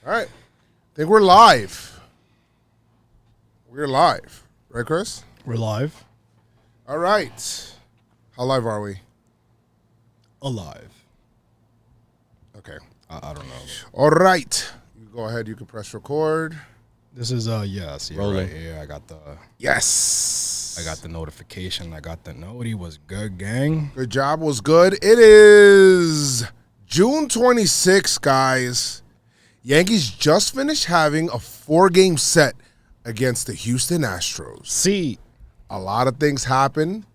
All right. I think we're live. We're live. Right, Chris? We're live. All right. How live are we? Alive. Okay. I don't know. All right. You go ahead. You can press record. This is yes, yeah, Rolling. right here. I got the notification. I got the noti. Was good, gang. Good job. Was good. It is June 26th, guys. Yankees just finished having a 4-game set against the Houston Astros. See, A lot of things happened.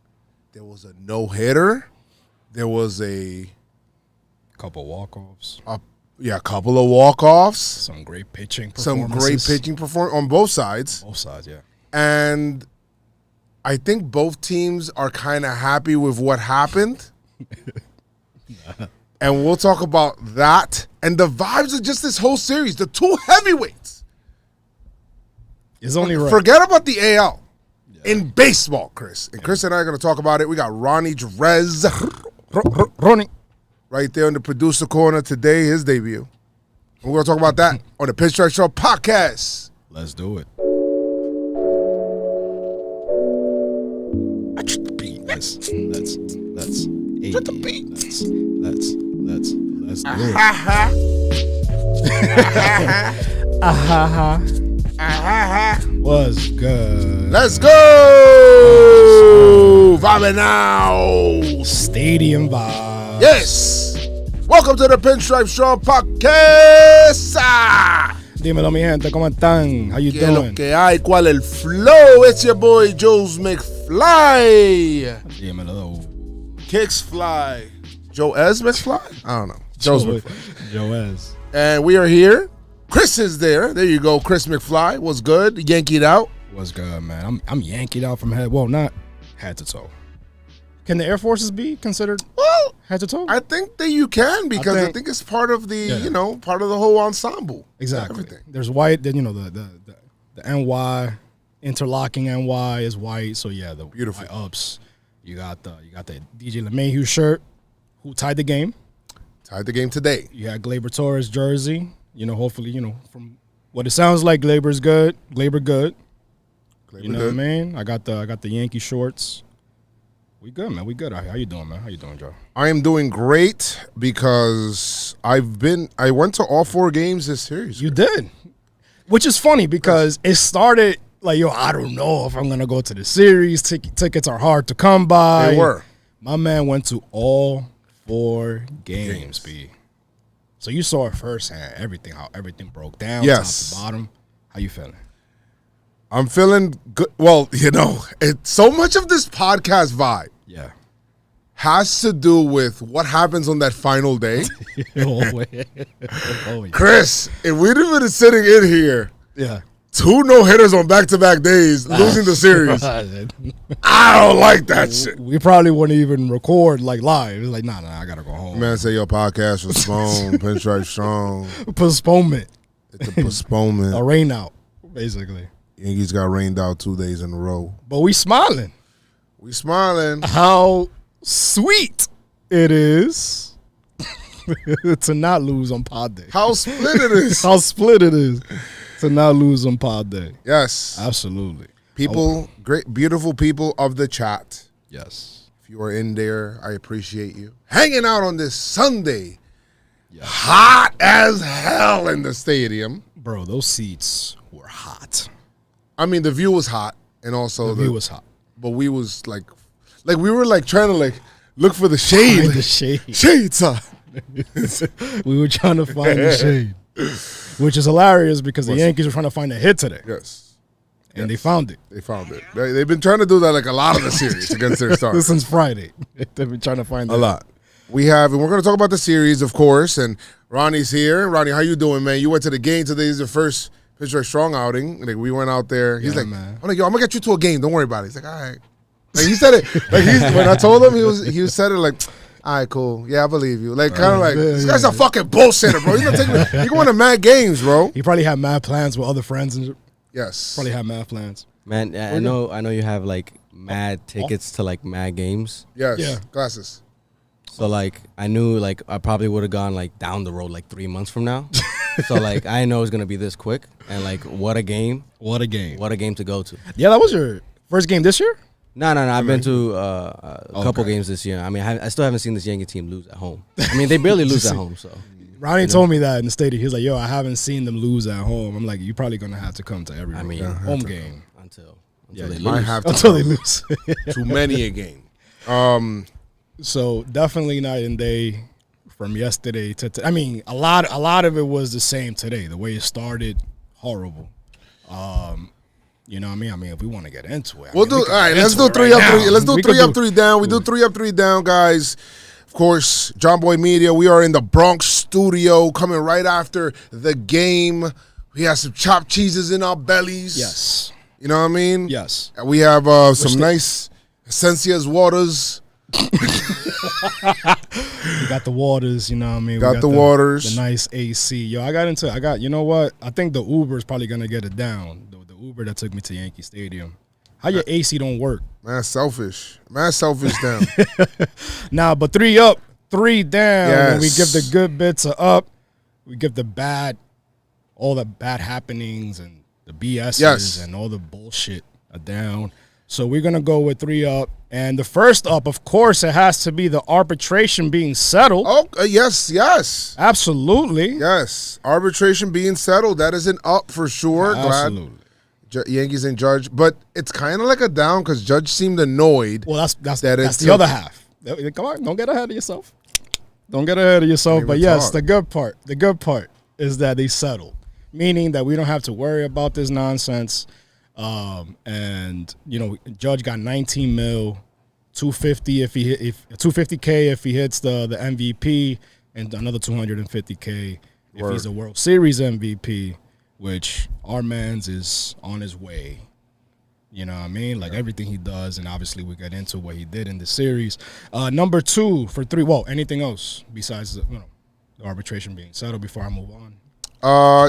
There was a no-hitter. There was a couple walk-offs. couple of walk-offs. Some great pitching Some performances. great pitching performance on both sides. Both sides, yeah. And I think both teams are kind of happy with what happened. And we'll talk about that. And the vibes of just this whole series. The two heavyweights. It's only right. Forget about the AL. In baseball, Chris. And Chris and I are going to talk about it. We got Ronnie Jerez Ronnie. right there in the producer corner today, his debut. And we're going to talk about that on the PinstripeStrong podcast. Let's do it. Let's do it. Was good. Let's go! Vibing now. Stadium vibes. Yes. Welcome to the PinstripeStrong podcast. Dímelo, mi gente, ¿cómo están? How you ¿Qué es lo doing? que hay? ¿Cuál el flow? It's your boy Joezmcfly. Dímelo. Kicks fly. Joezmcfly? I don't know. Joezmcfly. Joez. And we are here. Chris is there. There you go. Chris McFly was good. Yankeed out. What's good, man? I'm yankied out from head. Well, not head to toe. Can the Air Forces be considered Well, head to toe? I think that you can because I think it's part of the, part of the whole ensemble. Exactly. Everything. There's white. Then the NY interlocking NY is white. So yeah, the Beautiful. white ups. You got the DJ LeMahieu shirt, who tied the game. Tied the game today. You had Gleyber Torres jersey. Hopefully, from what it sounds like, Gleyber's good. Gleyber good. Gleyber You know good. what I mean? I got the Yankee shorts. We good, man. We good. How you doing, man? How you doing, Joe? I am doing great because I went to all 4 games this series. You did, which is funny because it started like, I don't know if I'm gonna go to the series. Tickets are hard to come by. They were. My man went to all 4 games, B. So you saw it firsthand, how everything broke down, Yes. top to bottom. How you feeling? I'm feeling good. Well, it's so much of this podcast vibe Yeah. has to do with what happens on that final day. Oh, yeah. Chris, if we'd have been sitting in here, Yeah. 2 no-hitters on back-to-back days, losing the series, I don't like that shit. We probably wouldn't even record like live. It's like, nah, I gotta go home. Man, say your podcast was phone, Pinstripe Strong. Postponement. It's a postponement. A rain out, basically. Yankees got rained out 2 days in a row. But we smiling. We smiling. How sweet it is to not lose on pod day. How split it is. How split it is to not lose on pod day. Yes. Absolutely. People, great, beautiful people of the chat. Yes. If you are in there, I appreciate you. Hanging out on this Sunday. Hot as hell in the stadium. Bro, those seats were hot. I mean, the view was hot. And also The view was hot. But we was like we were like trying to look for the shade. The shade. Shades up. We were trying to find the shade. Which is hilarious because the Yankees were trying to find a hit today. Yes. And they found it. They found it. They've been trying to do that a lot of the series against their stars. Since Friday. They've been trying to find A lot. And we're going to talk about the series, of course, and Ronnie's here. Ronnie, how you doing, man? You went to the game today. This is the first PinstripeStrong outing. We went out there. He's like, man. I'm going to get you to a game. Don't worry about it. He's like, all right. He said it. When I told him, he said it like, all right, cool. Yeah, I believe you. This guy's a fucking bullshitter, bro. He's not taking he going to mad games, bro. He probably had mad plans with other friends and Yes. probably had mad plans. Man, I know you have mad tickets to mad games. Yes. Yeah. Glasses. So I knew I probably would have gone down the road 3 months from now. So like I know it's gonna be this quick, and like what a game! What a game! What a game to go to. Yeah, that was your first game this year. No. I've been to a couple games this year. I mean, I still haven't seen this Yankee team lose at home. I mean, they barely lose at home. So Ronnie told me that in the stadium. He was like, "Yo, I haven't seen them lose at home." I'm like, "You're probably gonna have to come to every home game until yeah, they might lose. have to until they lose." too many a game. So definitely night and day from yesterday to I mean, a lot of it was the same today. The way it started, horrible. You know what I mean? I mean, if we want to get into it, We'll do. All right, let's do 3 up, 3. Let's do 3 up, 3 down. We do 3 up, 3 down, guys. Of course, Jomboy Media. We are in the Bronx studio, coming right after the game. We have some chopped cheeses in our bellies. Yes. You know what I mean? Yes. We have some nice Essencias waters. We got the waters, you know what I mean? Got the waters. The nice AC. Yo, you know what? I think the Uber is probably going to get it down. The Uber that took me to Yankee Stadium. How your AC don't work? Man, selfish. Down. Nah, but 3 up, 3 down. Yes. And we give the good bits a up. We give all the bad happenings and the BS's and all the bullshit a down. So we're going to go with 3 up. And the first up, of course, it has to be the arbitration being settled. Oh, yes. Absolutely. Yes. Arbitration being settled. That is an up for sure. Absolutely. Glad Yankees and Judge. But it's kind of like a down because Judge seemed annoyed. Well, that's the other half. Come on, don't get ahead of yourself. Don't get ahead of yourself. But yes, the good part is that they settled, meaning that we don't have to worry about this nonsense. And you know, Judge got 19 mil, 250 if 250K if he hits the MVP, and another 250K if he's a World Series MVP, which our man's is on his way. You know what I mean? Like everything he does, and obviously we get into what he did in the series. Number 2 for 3. Well, anything else besides the arbitration being settled before I move on?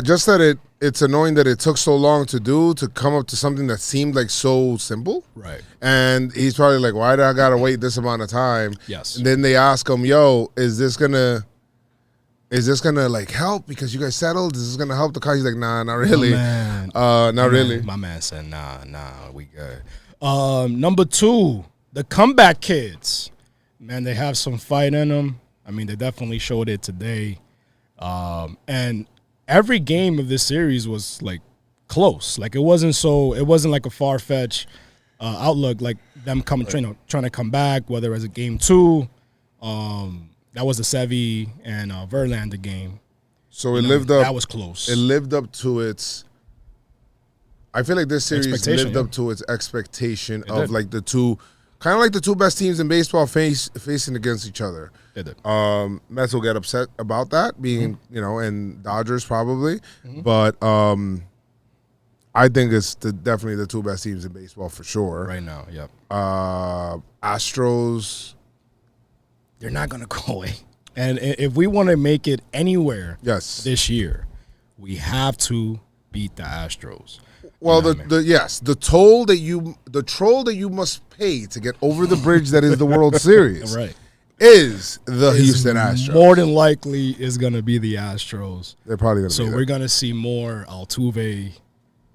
Just that it's annoying that it took so long to come up to something that seemed like so simple. Right. And he's probably like, why do I gotta wait this amount of time? Yes. And then they ask him, yo, is this gonna like help because you guys settled? Is this gonna help the cause? He's like, nah, not really. Not really. My man said, nah, we good. Number 2, the comeback kids. Man, they have some fight in them. I mean, they definitely showed it today. And every game of this series was like close. Like it wasn't like a far-fetched outlook, like them trying to come back, whether it's a game 2. That was the Sevy and Verlander game. So it lived up. That was close. It lived up to its. I feel like this series lived up to its expectation of like the two, kind of like the two best teams in baseball facing against each other. It did. Mets will get upset about that being, and Dodgers probably, but I think it's definitely the two best teams in baseball for sure. Right now, yep. Astros. They're not going to go away. And if we want to make it anywhere this year, we have to beat the Astros. Well, the troll that you must pay to get over the bridge that is the World Series. Right. Is the Houston Astros. More than likely is going to be the Astros. They're probably going to be there. So we're going to see more Altuve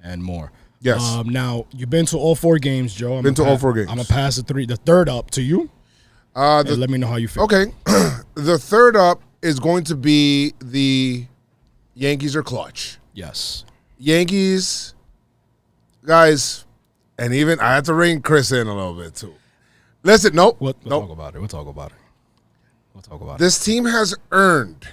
and more. Yes. Now, you've been to all 4 games, Joe. Been to all 4 games. I'm going to pass the third up to you. Let me know how you feel. Okay. The third up is going to be the Yankees are clutch. Yes. Yankees, guys, and even I had to ring Chris in a little bit too. Listen, We'll talk about it. We'll talk about it. This team has earned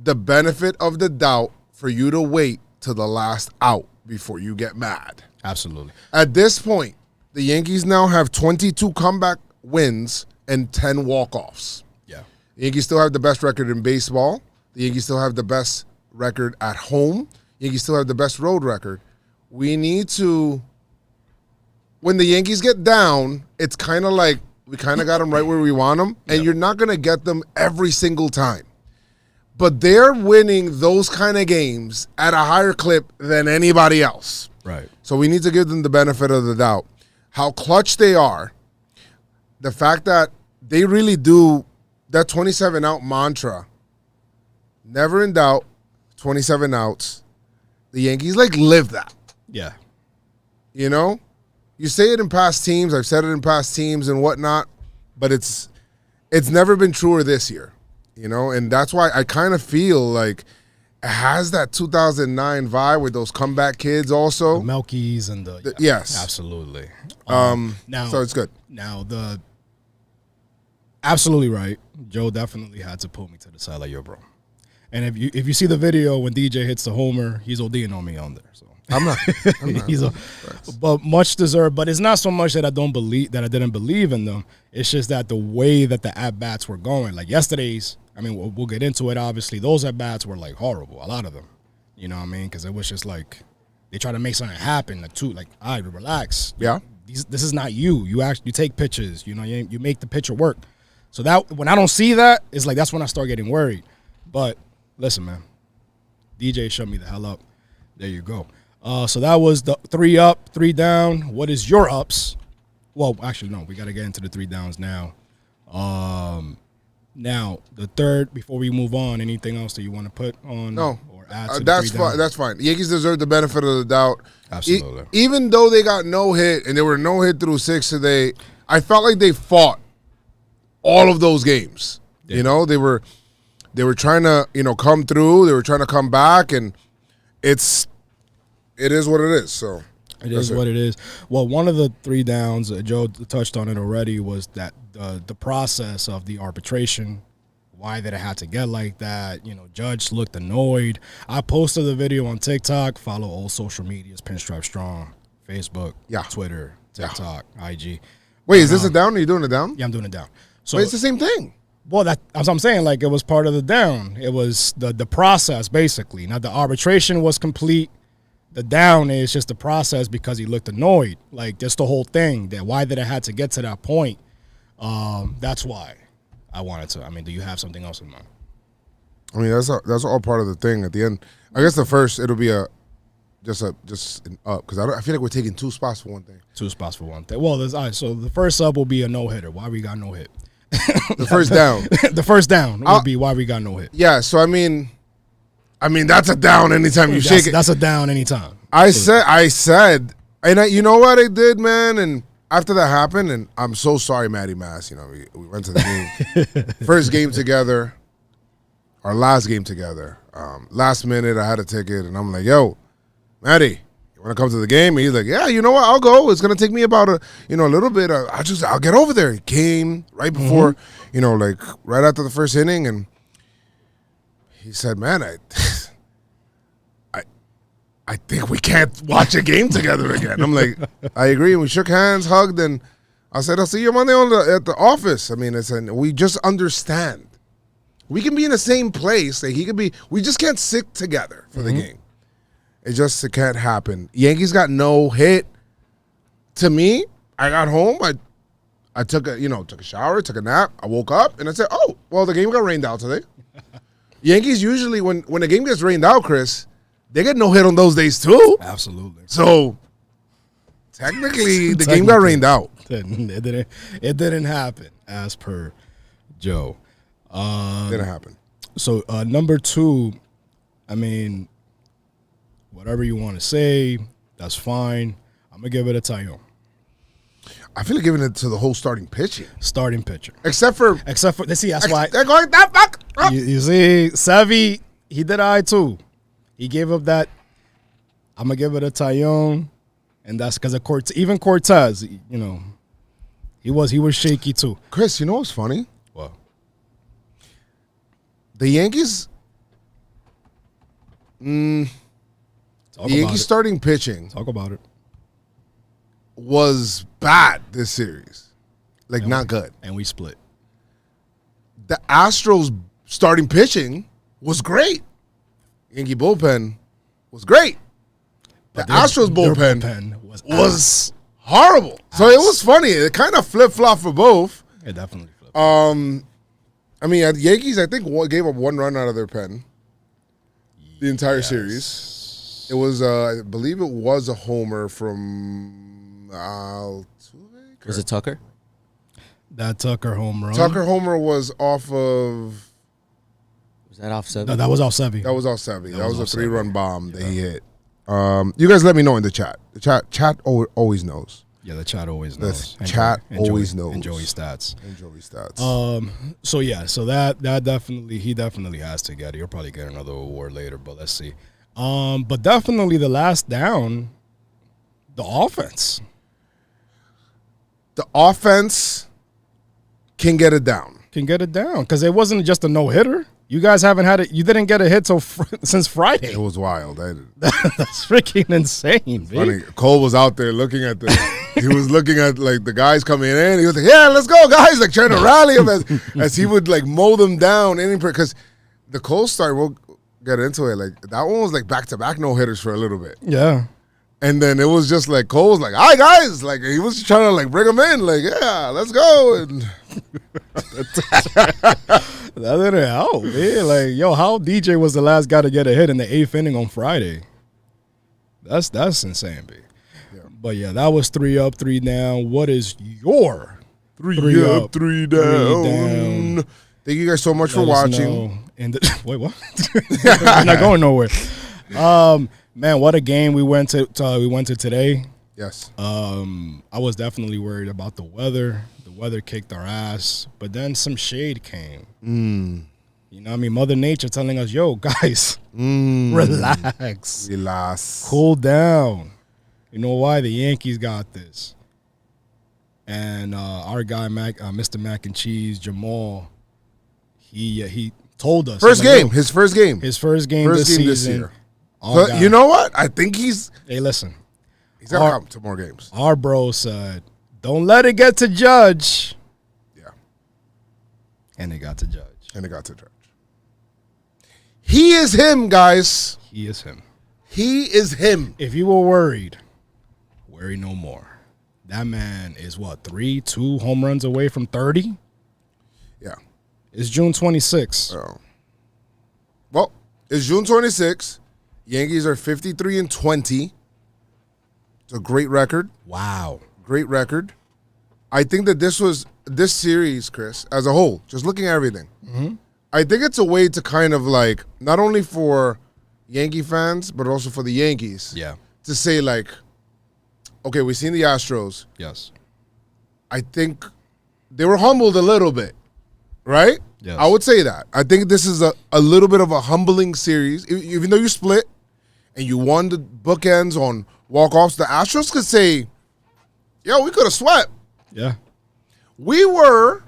the benefit of the doubt for you to wait to the last out before you get mad. Absolutely. At this point, the Yankees now have 22 comeback wins and 10 walk-offs. Yeah. The Yankees still have the best record in baseball. The Yankees still have the best record at home. The Yankees still have the best road record. We need to, when the Yankees get down, it's kind of like we kind of got them right where we want them, and you're not going to get them every single time. But they're winning those kind of games at a higher clip than anybody else. Right. So we need to give them the benefit of the doubt. How clutch they are, the fact that they really do that 27 out mantra, never in doubt, 27 outs. The Yankees live that. Yeah. You know? You say it in past teams. I've said it in past teams and whatnot, but it's never been truer this year. You know? And that's why I kind of feel like it has that 2009 vibe with those comeback kids also. The Melkies and the yes. Absolutely. Now, so it's good. Now, absolutely right. Joe definitely had to pull me to the side like, yo, bro. And if you see the video when DJ hits the homer, he's ODing on me on there. So I'm not. But much deserved. But it's not so much that I didn't believe in them. It's just that the way that the at bats were going, like yesterday's. I mean, we'll get into it. Obviously, those at bats were like horrible. A lot of them. You know what I mean? Because it was just like they try to make something happen. Like all right, relax. Yeah. This is not you. You take pictures. You know, you make the pitcher work. So that when I don't see that, it's like that's when I start getting worried. But listen, man, DJ shut me the hell up. There you go. So that was the 3 up, 3 down. What is your ups? Well, actually, no. We got to get into the 3 downs now. Now the third. Before we move on, anything else that you want to put on? No. Or add to That's fine. That's fine. The Yankees deserve the benefit of the doubt. Absolutely. Even though they got no hit and they were no hit through 6 today, I felt like they fought all of those games. Yeah. You know, they were trying to, come through. They were trying to come back, and it is what it is. So it is what it is. Well, one of the 3 downs, Joe touched on it already, was that the process of the arbitration. Why did it have to get like that? Judge looked annoyed. I posted the video on TikTok. Follow all social medias, PinstripeStrong, Facebook, Twitter, TikTok, IG. Wait, is this a down? Are you doing a down? Yeah, I'm doing a down. So but it's the same thing. Well, that's what I'm saying. Like, it was part of the down. It was the process, basically. Now, the arbitration was complete. The down is just the process because he looked annoyed. Like, just the whole thing. That why did it have to get to that point? That's why I wanted to. I mean, do you have something else in mind? I mean, that's all part of the thing. At the end, I guess the first it'll be just an up because I feel like we're taking 2 spots for one thing. 2 spots for one thing. Well, all right. So the first up will be a no hitter. Why we got no hit? The first down. The first down would be why we got no hit. Yeah. So I mean, that's a down anytime you shake it. That's a down anytime. I said, and you know what I did, man, and. After that happened, and I'm so sorry, Matty Mass. We went to the game. First game together, our last game together. Last minute, I had a ticket, and I'm like, yo, Matty, you want to come to the game? And he's like, yeah, you know what? I'll go. It's going to take me about a little bit. I'll get over there. He came right before, right after the first inning, and he said, man, I think we can't watch a game together again. I'm like, I agree. And we shook hands, hugged, and I said, I'll see you Monday at the office. I mean, we just understand. We can be in the same place. Like he could be. We just can't sit together for the game. It can't happen. Yankees got no hit. To me, I got home. I took a shower, took a nap. I woke up, and I said, oh, well, the game got rained out today. Yankees usually, when the game gets rained out, Chris, they get no hit on those days too. Absolutely. So technically, the game got rained out. It didn't happen, as per Joe. Didn't happen. So number 2, I mean, whatever you want to say, that's fine. I'm gonna give it a Taillon. I feel like giving it to the whole starting pitching. Starting pitcher, except for see, that's why they're going that fuck. You see, Savvy, he did I too. He gave up that. I'm gonna give it a Taillon, and that's because of even Cortez. He was shaky too. Chris, you know what's funny? What? The Yankees. The Yankees starting pitching. Talk about it. Was bad this series, not good, and we split. The Astros starting pitching was great. Yankee bullpen was great. The Astros bullpen was horrible. So it was funny. It kind of flip-flopped for both. It definitely flipped. I mean, the Yankees, I think, gave up 1 run out of their pen the entire series. It was, I believe it was a homer from Altuve. Was it Tucker? That Tucker home run. Tucker homer was off of... Was that off 7? No, that was off 7. That was all Sevy. That was a off 3-run bomb that he hit. You guys let me know in the chat. The chat always knows. Yeah, the chat always knows. Always knows. Enjoy stats. So that definitely, he definitely has to get it. He'll probably get another award later, but let's see. But definitely the last down, the offense. The offense can get it down. Because it wasn't just a no-hitter. You guys haven't had it. You didn't get a hit since Friday. It was wild. That's freaking insane, funny. Cole was out there looking at he was looking at like the guys coming in. He was like, "Yeah, let's go, guys!" Like trying to rally them as he would like mow them down. Because the Cole start, we'll get into it. Like that one was like back-to-back no-hitters for a little bit. Yeah. And then it was just like Cole was like, "Hi guys!" Like he was trying to like bring them in. Like, "Yeah, let's go." And that didn't help, man. Like, yo, how DJ was the last guy to get a hit in the 8th inning on Friday? That's insane, B. Yeah. But yeah, that was 3 up, 3 down. What is your 3 up, 3 down? Thank you guys so much for watching. Wait, what? I'm not going nowhere. Man, what a game we went to today. Yes. I was definitely worried about the weather. The weather kicked our ass, but then some shade came. You know what I mean? Mother Nature telling us, yo, guys, relax. Cool down. You know why? The Yankees got this. And our guy, Mr. Mac and Cheese, Jamal, he told us. His first game this season. This year. So, you know what? I think hey, listen. He's going to come to more games. Our bro said, don't let it get to Judge. Yeah. And it got to Judge. He is him, guys. He is him. If you were worried, worry no more. That man is, 2 home runs away from 30? Yeah. It's June 26th. Oh. Well, it's June 26th. Yankees are 53-20. It's a great record. Wow. Great record. I think that this series, Chris, as a whole, just looking at everything, I think it's a way to kind of like, not only for Yankee fans, but also for the Yankees. Yeah. To say like, okay, we've seen the Astros. Yes. I think they were humbled a little bit, right? Yes. I would say that. I think this is a little bit of a humbling series. Even though you split and you won the bookends on walk-offs, the Astros could say, yo, we could have swept. Yeah. We were,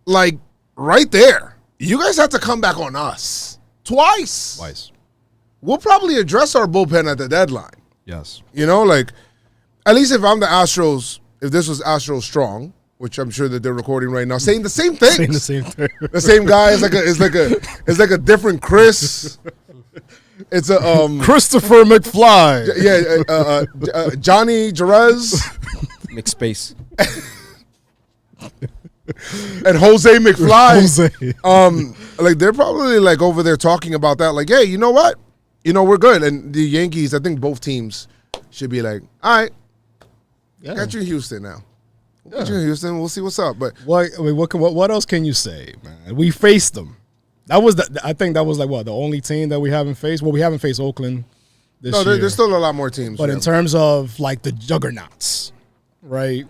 like, right there. You guys had to come back on us. Twice. We'll probably address our bullpen at the deadline. Yes. You know, like, at least if I'm the Astros, if this was Astros Strong, which I'm sure that they're recording right now, saying the same thing. Saying the same thing. The same guy is like a different Chris. It's a Christopher McFly. Johnny Jerez. McSpace. And Joezmcfly. Like they're probably like over there talking about that. Like, hey, you know what? You know, we're good. And the Yankees, I think both teams should be like, all right, got you in Houston now. Got you in Houston. We'll see what's up. But what else can you say, man? We faced them. I think that was like the only team that we haven't faced. Well, we haven't faced Oakland this year. There's still a lot more teams. But in terms of like the juggernauts, right?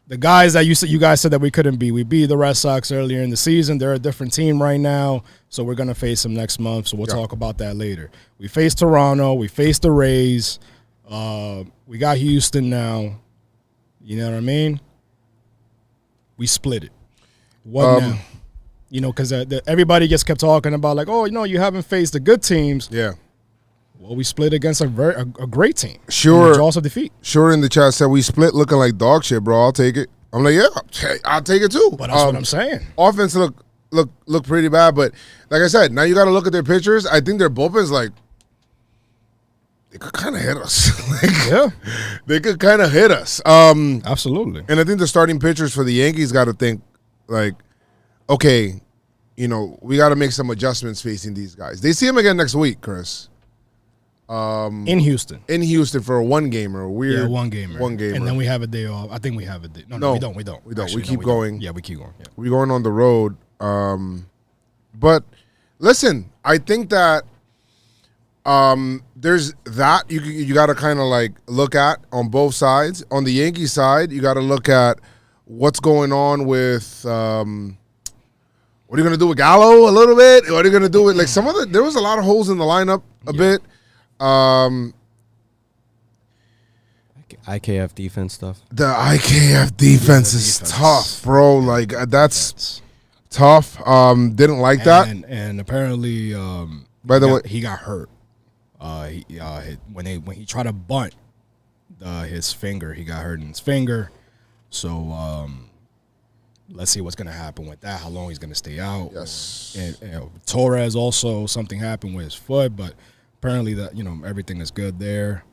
The guys that you guys said that we couldn't beat. We beat the Red Sox earlier in the season. They're a different team right now, so we're gonna face them next month. So we'll talk about that later. We faced Toronto. We faced the Rays. We got Houston now. You know what I mean? We split it. What now? You know, because everybody just kept talking about like, oh, you know, you haven't faced the good teams. Yeah. Well, we split against a great team. Sure. Jaws of defeat. Sure, in the chat said we split looking like dog shit, bro. I'll take it. I'm like, yeah, I'll take it too. But that's what I'm saying. Offense look pretty bad, but like I said, now you got to look at their pitchers. I think their bullpen's like, they could kind of hit us. They could kind of hit us. Absolutely. And I think the starting pitchers for the Yankees got to think like, okay, you know, we got to make some adjustments facing these guys. They see them again next week, Chris. In Houston. In Houston for a one-gamer. One gamer. And then we have a day off. I think we have a day. No, we don't. Actually, we keep going. Yeah, we keep going. Yeah. We're going on the road. But Listen, I think that there's that you got to kind of like look at on both sides. On the Yankee side, you got to look at what's going on with what are you going to do with Gallo a little bit? What are you going to do with like there was a lot of holes in the lineup a bit. IKF defense stuff. The IKF defense is tough, bro. Like that's tough. Didn't like that. And apparently, by the way, he got hurt. When he tried to bunt his finger, he got hurt in his finger. So let's see what's gonna happen with that. How long he's gonna stay out? Yes. And Torres also something happened with his foot, but apparently that everything is good there.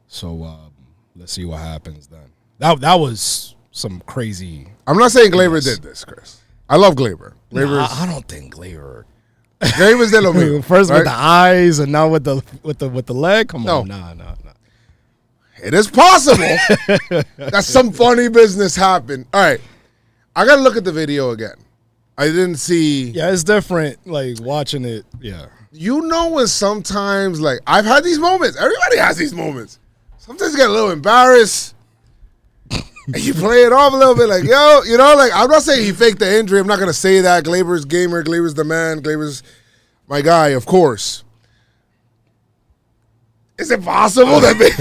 So let's see what happens then. That was some crazy. I'm not saying Gleyber did this, Chris. I love Gleyber. I don't think Gleyber. Gleyber's de lo mío. First right? With the eyes and now with the leg. Come on, no. It is possible that some funny business happened. All right, I gotta look at the video again. I didn't see. Yeah, it's different. Like watching it. Yeah. When sometimes like I've had these moments. Everybody has these moments. Sometimes you get a little embarrassed. And you play it off a little bit like, I'm not saying he faked the injury. I'm not going to say that. Gleyber's gamer. Gleyber's the man. Gleyber's my guy, of course. Is it possible that he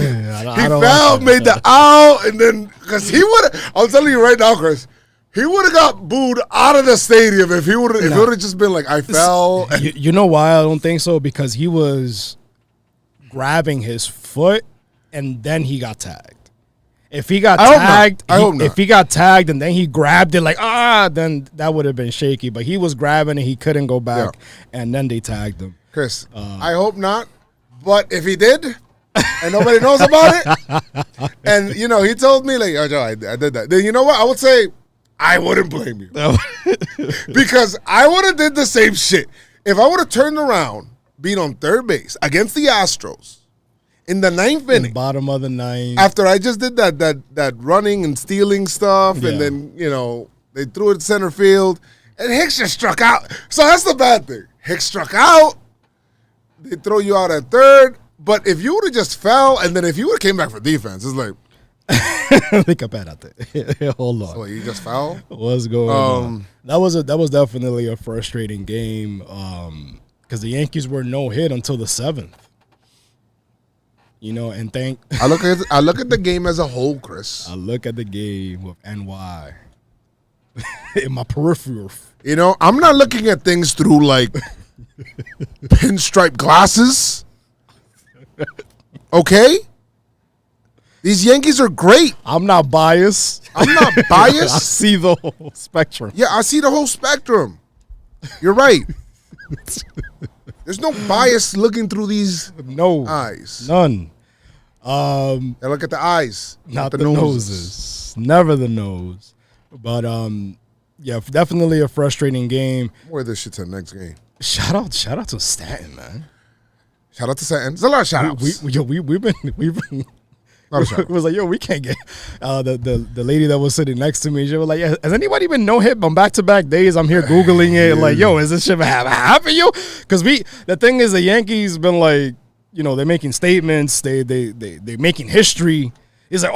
fell, made the out, and then, because he would have, I'm telling you right now, Chris, he would have got booed out of the stadium if he would have just been like, I fell. You know why I don't think so? Because he was grabbing his foot and then he got tagged. If he got tagged, if he got tagged and then he grabbed it like, then that would have been shaky. But he was grabbing and he couldn't go back, and then they tagged him. Chris, I hope not. But if he did, and nobody knows about it, and, he told me, like, Joe, I did that. Then you know what? I would say I wouldn't blame you. Because I would have did the same shit. If I would have turned around, been on third base against the Astros, in the ninth inning, bottom of the ninth, after I just did that running and stealing stuff, and then they threw it to center field, and Hicks just struck out. So that's the bad thing. Hicks struck out. They throw you out at third. But if you would have just fell, and then if you would have came back for defense, it's like, hold on. So you just fell? What's going on? That was definitely a frustrating game because the Yankees were no hit until the 7th. And I look at the game as a whole, Chris. I look at the game with NY in my peripheral. I'm not looking at things through like pinstripe glasses. Okay? These Yankees are great. I'm not biased. I see the whole spectrum. Yeah, I see the whole spectrum. You're right. There's no bias looking through these eyes. None. I look at the eyes, not the noses. Never the nose. But definitely a frustrating game. More of this shit to the next game. Shout out to Stanton, man. Shout out to Stanton. There's a lot of shout outs. We've been it was like, we can't get the lady that was sitting next to me. She was like, has anybody been no hit on back-to-back days? I'm here Googling it. Like, is this shit happening, yo? Because the thing is, the Yankees been like, they're making statements. They're making history. It's like,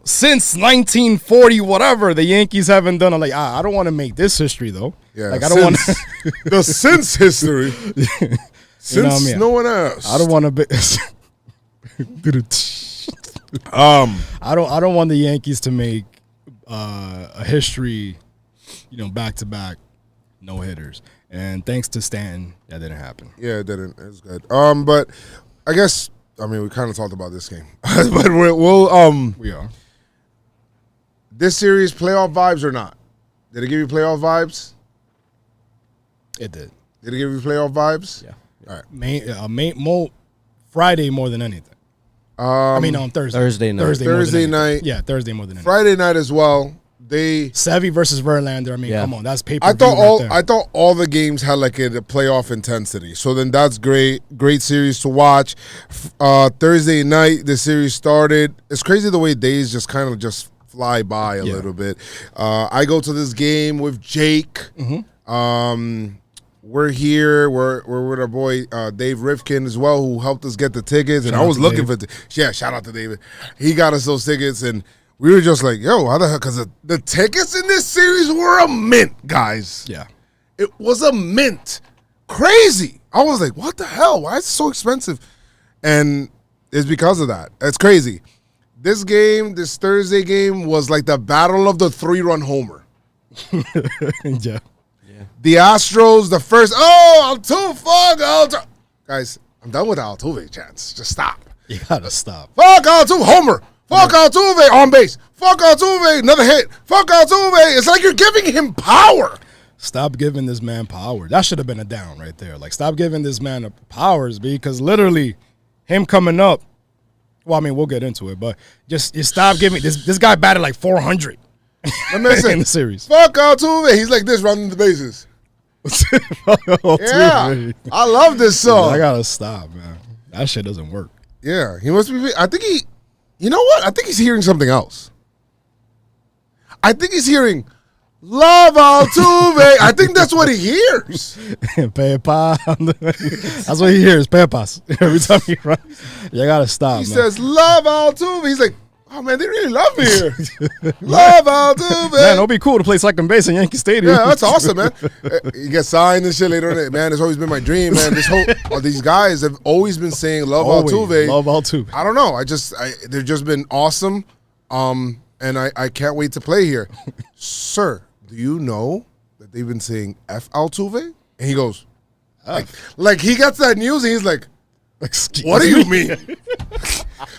since 1940, whatever, the Yankees haven't done. I'm like, I don't want to make this history, though. Yeah, like, I don't want the since history. Since no one else. I don't want to be... I don't want the Yankees to make a history, back to back no hitters. And thanks to Stanton, that didn't happen. Yeah, it didn't. It was good. But I guess we kind of talked about this game, but we are. This series playoff vibes or not? Did it give you playoff vibes? It did. Did it give you playoff vibes? Yeah. All right. Friday more than anything. On Thursday. Thursday night. Yeah, Thursday more than anything. Friday night as well. Sevy versus Verlander. Come on, that's paper. I thought all the games had like a playoff intensity. So then that's great series to watch. Thursday night the series started. It's crazy the way days just kind of just fly by a little bit. I go to this game with Jake. Mm-hmm. we're here. We're with our boy Dave Rifkin as well, who helped us get the tickets. And Shout I was out to looking Dave. for shout out to David. He got us those tickets, and we were just like, yo, how the hell? Because the tickets in this series were a mint, guys. Yeah. It was a mint. Crazy. I was like, what the hell? Why is it so expensive? And it's because of that. It's crazy. This Thursday game, was like the battle of the 3-run homer. Yeah. The Astros, the first, Altuve, guys, I'm done with the Altuve chants. Just stop. You gotta stop. Fuck Altuve, homer. Fuck Altuve, on base. Fuck Altuve, another hit. Fuck Altuve. It's like you're giving him power. Stop giving this man power. That should have been a down right there. Like, stop giving this man powers, because literally him coming up, well, I mean, we'll get into it, but just stop giving. This guy batted like 400 in the series. Fuck Altuve. He's like this running the bases. Yeah, I love this song. I gotta stop, man. That shit doesn't work. Yeah, he must be. I think you know what? I think he's hearing something else. I think he's hearing "Love Altuve." I think that's what he hears. Pepa. That's what he hears. Pepas. Every time he runs. You gotta stop. He man. says "Love Altuve." He's like, "Oh man, they really love me here." Love Altuve. Man, it'll be cool to play second base in Yankee Stadium. Yeah, that's awesome, man. You get signed and shit later on. Man, it's always been my dream, man. These guys have always been saying "Love Altuve." Love Altuve. I don't know. They've just been awesome. And I can't wait to play here. Sir, do you know that they've been saying F Altuve? And he goes, like he gets that news and he's like, what do you mean?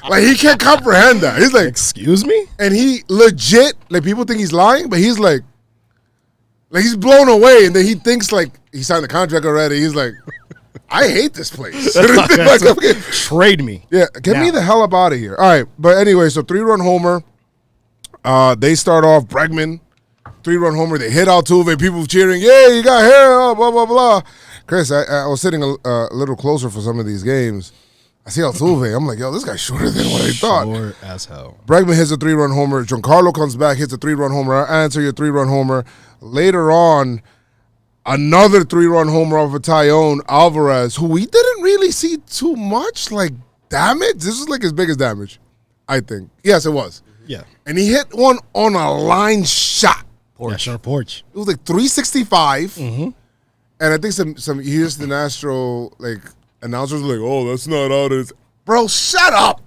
Like, he can't comprehend that. He's like, excuse me? And he legit, like, people think he's lying, but he's like he's blown away. And then he thinks like he signed the contract already. He's like, I hate this place. Trade me. Yeah, get me the hell up out of here. All right, but anyway, so 3-run homer. They start off Bregman, 3-run homer. They hit Altuve. People cheering, yeah, you got hair, blah, blah, blah. Chris, I was sitting a little closer for some of these games. I see Altuve. I'm like, yo, this guy's shorter than what I thought. Short as hell. Bregman hits a 3-run homer. Giancarlo comes back, hits a 3-run homer. I answer your 3-run homer. Later on, another 3-run homer off of Tyone Alvarez, who we didn't really see too much like damage. This was like his biggest damage, I think. Yes, it was. Yeah. And he hit one on a line shot. Porch. Yeah, porch. It was like 365. Mm-hmm. And I think some Houston Astro like announcers were like, oh, that's not out. Bro, shut up.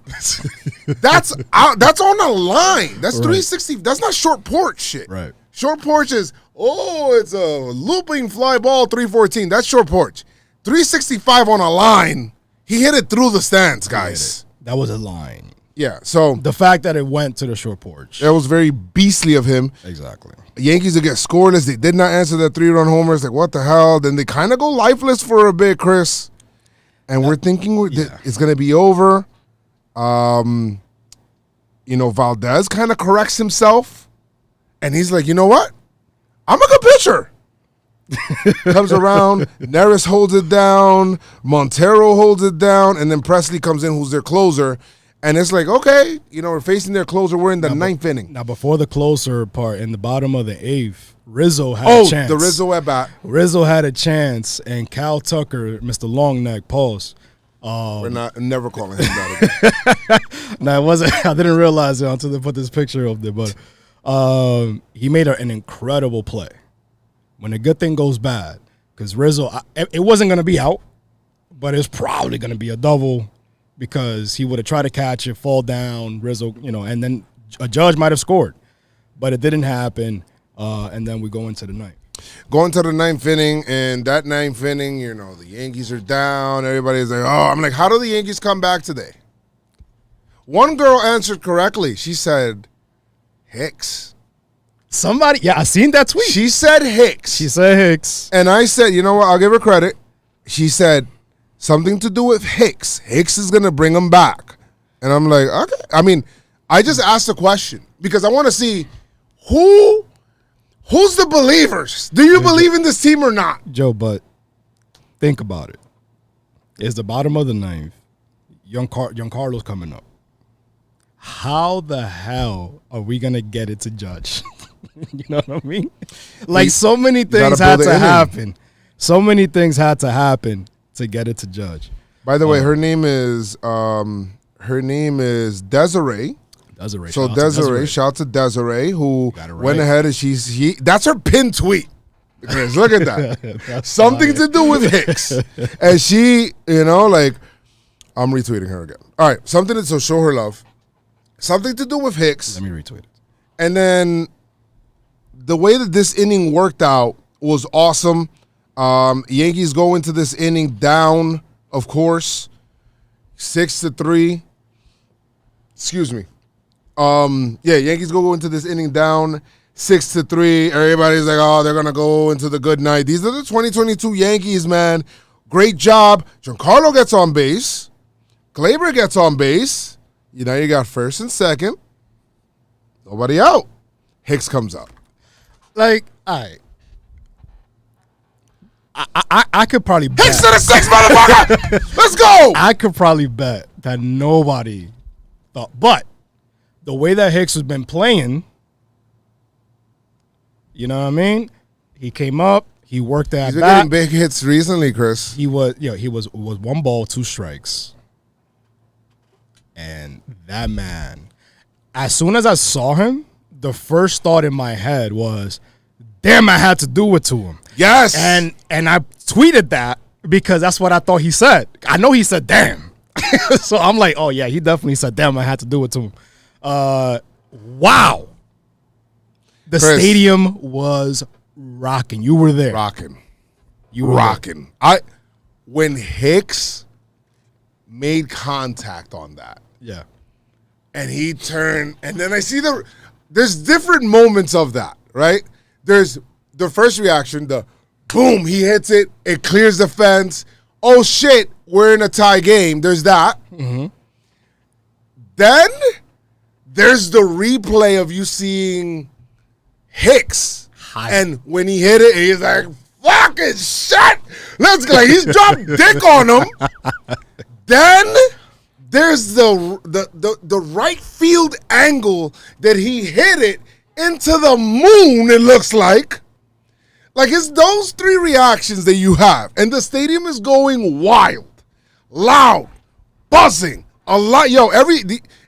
That's out. That's on a line. That's 360. That's not short porch shit. Right. Short porch is, it's a looping fly ball 314. That's short porch. 365 on a line. He hit it through the stands, guys. That was a line. Yeah, so the fact that it went to the short porch. That was very beastly of him. Exactly. Yankees would get scoreless. They did not answer that 3-run homer. It's like, what the hell? Then they kind of go lifeless for a bit, Chris. And we're thinking it's going to be over. Valdez kind of corrects himself. And he's like, you know what? I'm a good pitcher. Comes around. Neris holds it down. Montero holds it down. And then Presley comes in, who's their closer. And it's like, okay, we're facing their closer. We're in the ninth inning. Now, before the closer part, in the bottom of the eighth, Rizzo had a chance. The Rizzo at bat. Rizzo had a chance, and Cal Tucker, Mr. Longneck, pause. We're never calling him that again. No, it wasn't. I didn't realize it until they put this picture up there. But he made an incredible play. When a good thing goes bad, because Rizzo, it wasn't going to be out, but it's probably going to be a double. Because he would have tried to catch it, fall down, Rizzo, and then a Judge might have scored. But it didn't happen, and then we go into the ninth. Going to the ninth inning, and that ninth inning, the Yankees are down. Everybody's like, I'm like, how do the Yankees come back today? One girl answered correctly. She said, Hicks. Somebody, I seen that tweet. She said Hicks. She said Hicks. And I said, you know what, I'll give her credit. She said, something to do with Hicks. Hicks is going to bring him back. And I'm like, okay. I mean, I just asked a question because I want to see who's the believers. Do you believe in this team or not? Joe, but think about it. It's the bottom of the ninth. Giancarlo's coming up. How the hell are we going to get it to Judge? You know what I mean? Like, so many things had to happen. So many things had to happen to get it to Judge. By the way, her name is Desiree. Desiree. So Desiree, shout out to Desiree, who went ahead and that's her pin tweet. Chris, look at that. Something to do with Hicks. And she, I'm retweeting her again. All right, so show her love. Something to do with Hicks. Let me retweet it. And then the way that this inning worked out was awesome. Yankees go into this inning down, of course, 6-3. Excuse me. Yankees go into this inning down 6-3. Everybody's like, oh, they're gonna go into the good night. These are the 2022 Yankees, man. Great job. Giancarlo gets on base. Gleyber gets on base. You got first and second. Nobody out. Hicks comes up. Like, all right. I could probably bet. Hicks to the six, motherfucker! Let's go! I could probably bet that nobody thought. But the way that Hicks has been playing, you know what I mean? He came up. He worked that. He's been getting big hits recently, Chris. He was 1 ball, 2 strikes. And that man, as soon as I saw him, the first thought in my head was, damn, I had to do it to him. Yes. And I tweeted that because that's what I thought he said. I know he said, damn. So I'm like, oh, yeah, he definitely said, damn, I had to do it to him. Wow. The stadium was rocking. You were there. Rocking. You were rocking. When Hicks made contact on that. Yeah. And he turned, and then I see there's different moments of that, right? There's the first reaction, the boom, he hits it, it clears the fence. Oh shit, we're in a tie game. There's that. Mm-hmm. Then there's the replay of you seeing Hicks. And when he hit it, he's like, fucking shit. Let's go. Like, he's dropped dick on him. Then there's the right field angle that he hit it into the moon, it looks like. Like, it's those 3 reactions that you have. And the stadium is going wild, loud, buzzing, a lot. Yo,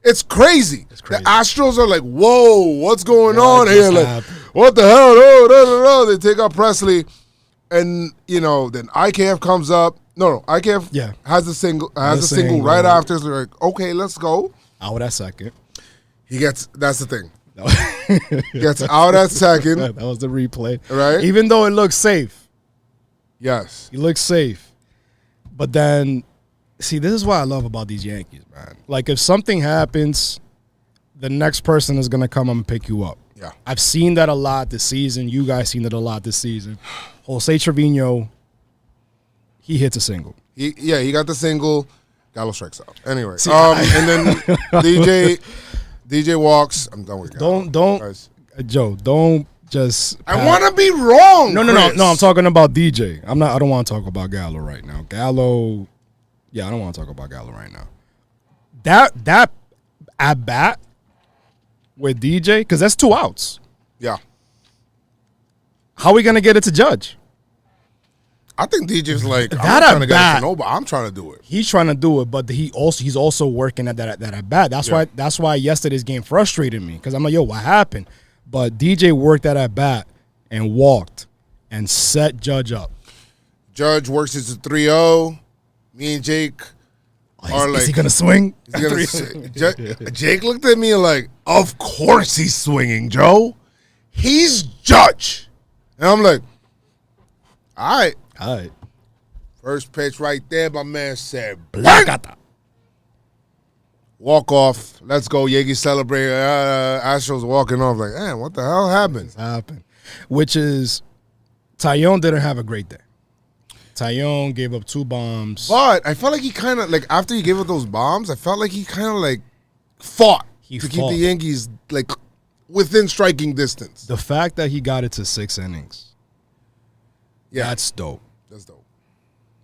it's crazy. The Astros are like, whoa, what's going on here? Like, what the hell? No. They take out Presley. And, then IKF comes up. No, IKF has a single right after. So they're like, okay, let's go. Out at second. That's the thing. Gets out at second. That was the replay. Right? Even though it looks safe. Yes. He looks safe. But then, see, this is what I love about these Yankees, man. Like, if something happens, the next person is going to come and pick you up. Yeah. I've seen that a lot this season. You guys seen it a lot this season. Jose Trevino, he hits a single. He got the single. Gallo strikes out. Anyway, and then DJ walks. I'm done with Gallo. Don't, Joe. Don't just. I want to be wrong. No. I'm talking about DJ. I don't want to talk about Gallo right now. Gallo. Yeah, I don't want to talk about Gallo right now. That at bat with DJ, because that's 2 outs. Yeah. How are we gonna get it to Judge? I think DJ's like, I'm that not trying to get bat, it to nobody. I'm trying to do it. He's trying to do it, but he's also working at that at bat. That's why yesterday's game frustrated me, because I'm like, yo, what happened? But DJ worked at bat and walked and set Judge up. Judge works as a 3-0. Me and Jake are like, is he gonna swing? Jake looked at me like, of course he's swinging, Joe. He's Judge. And I'm like, all right. First pitch right there, my man said, Blacata. Walk off. Let's go. Yankees celebrate. Astros walking off. Like, man, what the hell happened? Which is, Taillon didn't have a great day. Taillon gave up 2 bombs. But I felt like he kind of, like, after he gave up those bombs, I felt like he kind of, like, fought to keep the Yankees, like, within striking distance. The fact that he got it to 6 innings. Yeah. That's dope.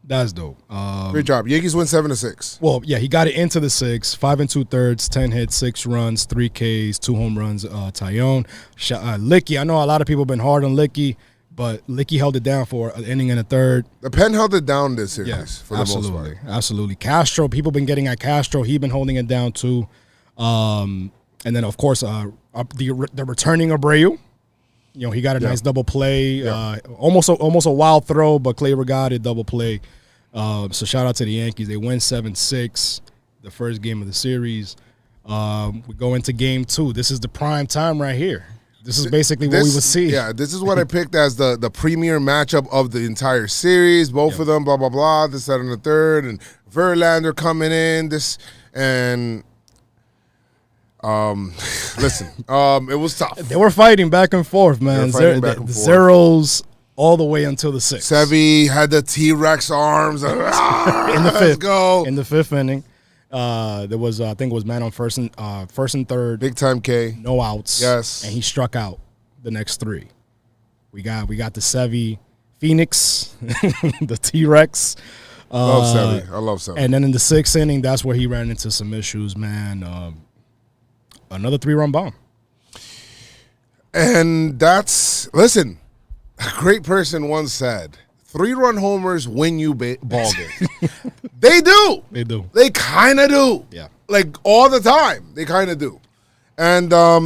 That's dope. Great job. Yankees win 7-6. Well, yeah, he got it into the 6, 5 2/3, 10 hits, 6 runs, 3 Ks, 2 home runs. Taillon, Licky. I know a lot of people have been hard on Licky, but Licky held it down for an inning and a third. The Pen held it down this series for the most part. Absolutely. Castro, people been getting at Castro. He been holding it down too. And then, of course, the returning Abreu. He got a nice double play. Almost a wild throw, but Claver got it, double play. So shout out to the Yankees. They win 7-6, the first game of the series. We go into game 2. This is the prime time right here. This is basically what we would see. Yeah, this is what I picked as the premier matchup of the entire series. Both of them, blah, blah, blah, this, that, and the third. And Verlander coming in. Listen, it was tough. They were fighting back and forth, man. The zeros all the way until the 6th. Sevy had the T-Rex arms. In the 5th. Let's go. In the 5th inning. There was, I think it was man on first and third. Big time K. No outs. Yes. And he struck out the next 3. We got the Sevy Phoenix, the T-Rex. I love Sevy. And then in the 6th inning, that's where he ran into some issues, man. Another 3-run bomb. And listen, a great person once said, 3-run homers win you ball games. They do. They do. They kind of do. Yeah. Like all the time. They kind of do. And, I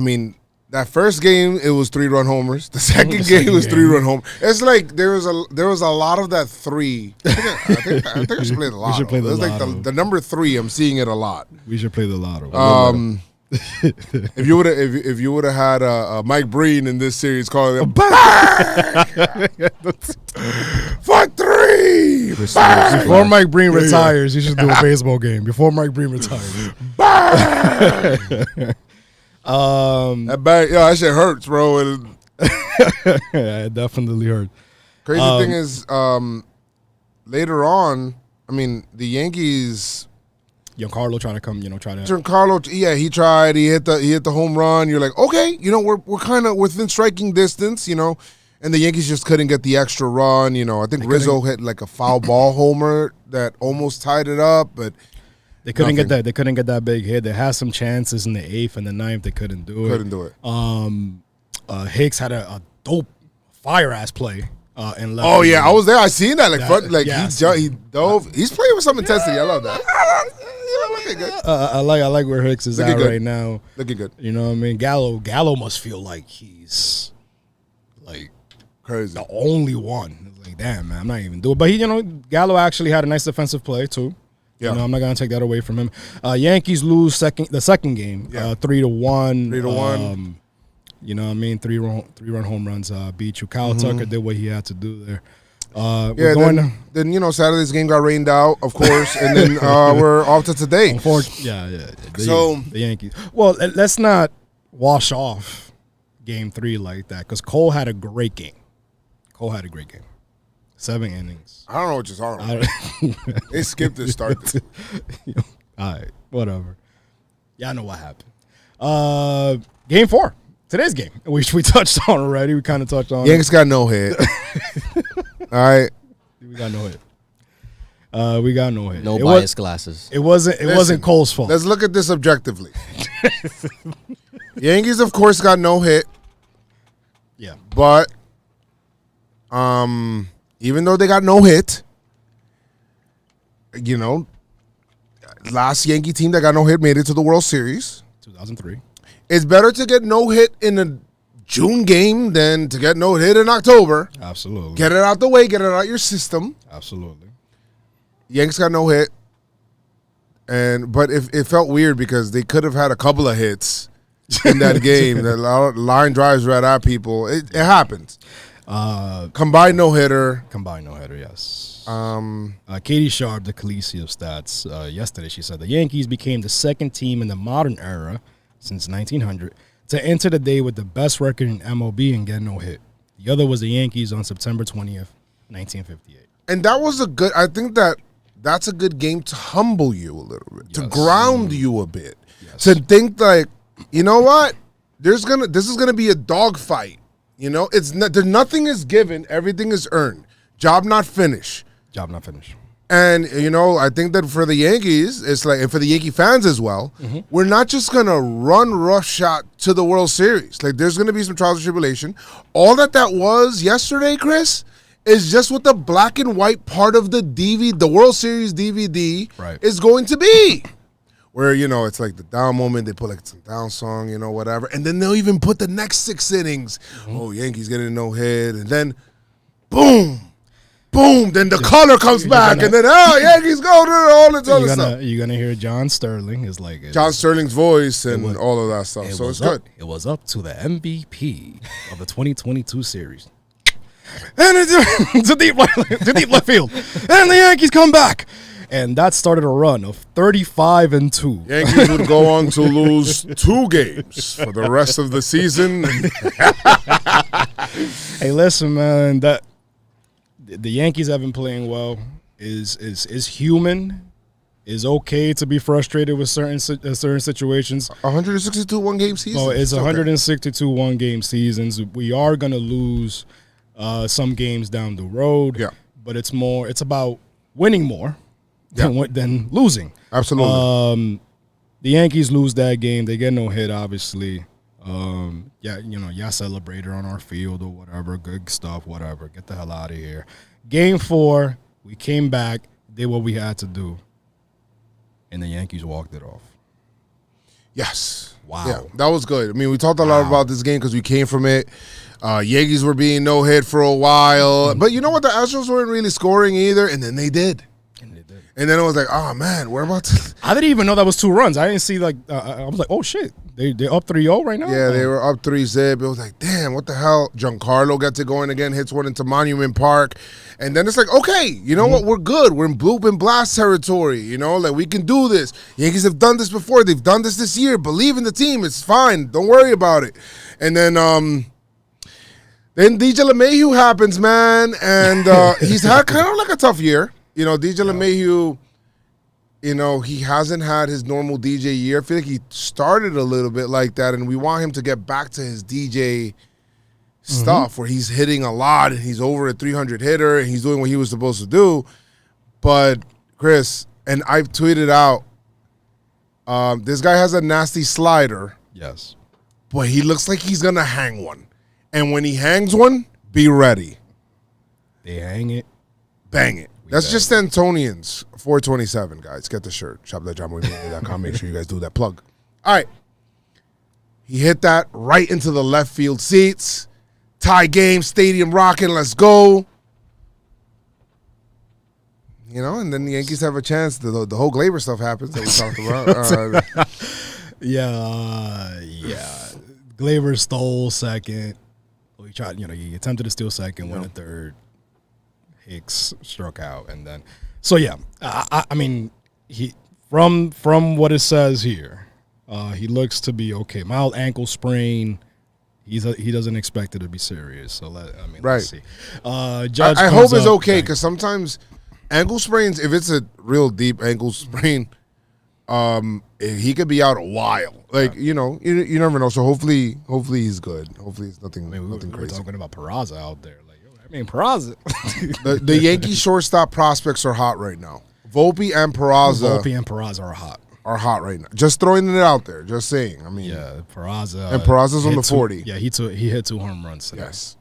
mean, that first game, it was 3-run homers. The second game was 3-run homers. It's like there was a lot of that 3. I think I should play the lotto. We should play the lotto. It's like the number 3. I'm seeing it a lot. We should play the lotto. If you would have had Mike Breen in this series calling them fuck 3 before Mike Breen retires, you should do a baseball game. Before Mike Breen retires, that shit hurts, bro. Yeah, it definitely hurt. Crazy thing is, later on, I mean, the Yankees. Giancarlo trying to come, Giancarlo, yeah, he tried. He hit the home run. You're like, okay, we're kind of within striking distance, and the Yankees just couldn't get the extra run. I think Rizzo hit like a foul ball homer that almost tied it up, but they couldn't get that. They couldn't get that big hit. They had some chances in the 8th and the 9th. They couldn't do it. Hicks had a dope fire ass play. In left. Oh yeah, I was there. I seen that. Yes. He dove. He's playing with some intensity. I love that. Looking good. I like where Hicks is at right now. Looking good. You know what I mean? Gallo must feel like he's like crazy. The only one. Like, damn, man, I'm not even doing it. But he, Gallo actually had a nice defensive play too. Yeah. I'm not gonna take that away from him. Yankees lose the second game, 3-1. 3-1. You know what I mean? 3-run home runs beat you. Kyle Tucker did what he had to do there. Then Saturday's game got rained out, of course, and then we're off to today. The Yankees. Well, let's not wash off Game 3 like that because Cole had a great game. 7 innings. I don't know what you're talking about. They skipped the start. All right, whatever. Yeah, I know what happened. Game 4. Today's game, which we touched on already. We kind of touched on. Yankees got no hit. All right. We got no hit. No bias glasses. It wasn't Cole's fault. Let's look at this objectively. Yankees, of course, got no hit. Yeah. But even though they got no hit, last Yankee team that got no hit made it to the World Series. 2003. It's better to get no hit in a June game than to get no hit in October. Absolutely. Get it out the way. Get it out your system. Absolutely. Yankees got no hit. But it felt weird because they could have had a couple of hits in that game. The line drives right at people. It happens. Combined no-hitter. Yes. Katie Sharp, the Khaleesi of stats, yesterday she said the Yankees became the second team in the modern era since 1900 to enter the day with the best record in MLB and get no hit. The other was the Yankees on September 20th, 1958. And that was I think that's a good game to humble you a little bit, to ground you a bit, to think like, you know what, this is gonna be a dogfight. Nothing is given, everything is earned. Job not finished. And, I think that for the Yankees, it's like, and for the Yankee fans as well, we're not just going to run roughshod to the World Series. Like, there's going to be some trials and tribulation. All that was yesterday, Chris, is just what the black and white part of the the World Series DVD is going to be. Where, it's like the down moment, they put like some down song, whatever. And then they'll even put the next 6 innings. Oh, Yankees getting a no-hit. And then, boom. Boom, then the color comes back, and then, Yankees go to all this other stuff. You're going to hear John Sterling. John Sterling's voice and all of that stuff, so it's good. It was up to the MVP of the 2022 series. And it's to deep left field. And the Yankees come back. And that started a run of 35-2. Yankees would go on to lose 2 games for the rest of the season. Hey, listen, man, the Yankees have been playing well. Is human. Is okay to be frustrated with certain situations. 162 one-game seasons. Oh, it's 162 one-game seasons. We are gonna lose some games down the road. Yeah, but it's about winning more than losing. Absolutely. The Yankees lose that game. They get no hit, obviously. Celebrated on our field or whatever. Good stuff, whatever. Get the hell out of here. Game 4, we came back, did what we had to do, and the Yankees walked it off. Yes. Wow. Yeah, that was good. I mean, we talked a lot about this game because we came from it. Yankees were being no-hit for a while. But you know what? The Astros weren't really scoring either, and then they did. And then it was like, oh, man, we're about to. I didn't even know that was 2 runs. I didn't see, I was like, oh, shit. They're up 3-0 right now? Yeah, they were up 3-zip. It was like, damn, what the hell? Giancarlo gets it going again, hits one into Monument Park. And then it's like, okay, you know what? We're good. We're in bloop and blast territory. Like, we can do this. Yankees have done this before. They've done this year. Believe in the team. It's fine. Don't worry about it. And then DJ LeMahieu happens, man. And he's had kind of like a tough year. DJ LeMahieu, he hasn't had his normal DJ year. I feel like he started a little bit like that, and we want him to get back to his DJ stuff where he's hitting a lot and he's over a 300 hitter and he's doing what he was supposed to do. But, Chris, and I've tweeted out, this guy has a nasty slider. Yes. But he looks like he's going to hang one. And when he hangs one, be ready. They hang it. Bang it. That's just Antonians, 427, guys. Get the shirt. Shop.jomboymedia.com. Make sure you guys do that plug. All right. He hit that right into the left field seats. Tie game, stadium rocking. Let's go. And then the Yankees have a chance. The whole Glaber stuff happens that we talked about. Yeah. Glaber stole second. He tried, he attempted to steal second, went a third. Hicks struck out, and then I mean, he from what it says here, he looks to be okay. Mild ankle sprain. He doesn't expect it to be serious. So let's see. Judge, I hope it's okay because sometimes ankle sprains, if it's a real deep ankle sprain, he could be out a while. Like you never know. So hopefully he's good. Hopefully it's nothing crazy. We're talking about Peraza out there. Peraza. the Yankee shortstop prospects are hot right now. Volpe and Peraza are hot right now. Just throwing it out there. Just saying. I mean, Peraza. And Peraza's on the 40. He hit 2 home runs today. Yes.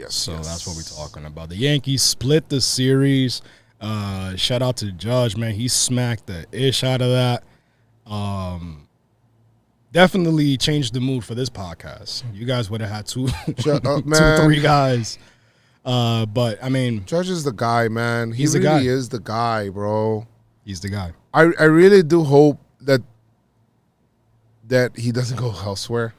So that's what we're talking about. The Yankees split the series. Shout out to Judge, man. He smacked the ish out of that. Definitely changed the mood for this podcast. You guys would have had 2, 3 guys. But I mean, Judge is the guy, man. He really is the guy, bro. He's the guy. I really do hope that he doesn't go elsewhere.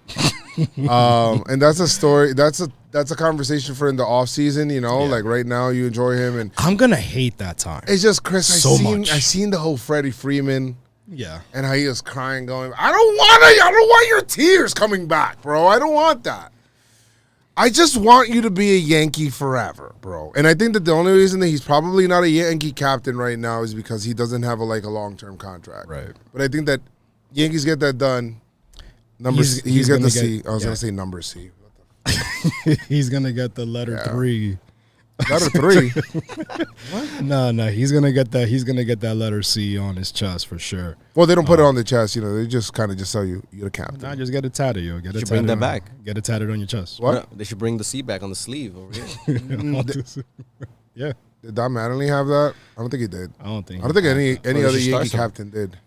And that's a story. That's a conversation for in the off season. Like right now, you enjoy him, and I'm gonna hate that time. It's just Chris. Much. I seen the whole Freddie Freeman. Yeah. And how he was crying, going, I don't want your tears coming back, bro. I don't want that. I just want you to be a Yankee forever, bro. And I think that the only reason that he's probably not a Yankee captain right now is because he doesn't have a long-term contract. Right. But I think that Yankees get that done. He's going to see. I was going to say number C. He's going to get the letter 3 Letter 3. No, he's gonna get that. He's gonna get that letter C on his chest for sure. Well, they don't put it on the chest. You know, they just kind of just tell you're the captain. Nah, just get it tatted, yo. Get it tatted. Bring that back. Get it tatted on your chest. What? No, they should bring the C back on the sleeve over here. Yeah. Did Don Mattingly have that? I don't think he did. I don't think any they other should Yankee start captain did.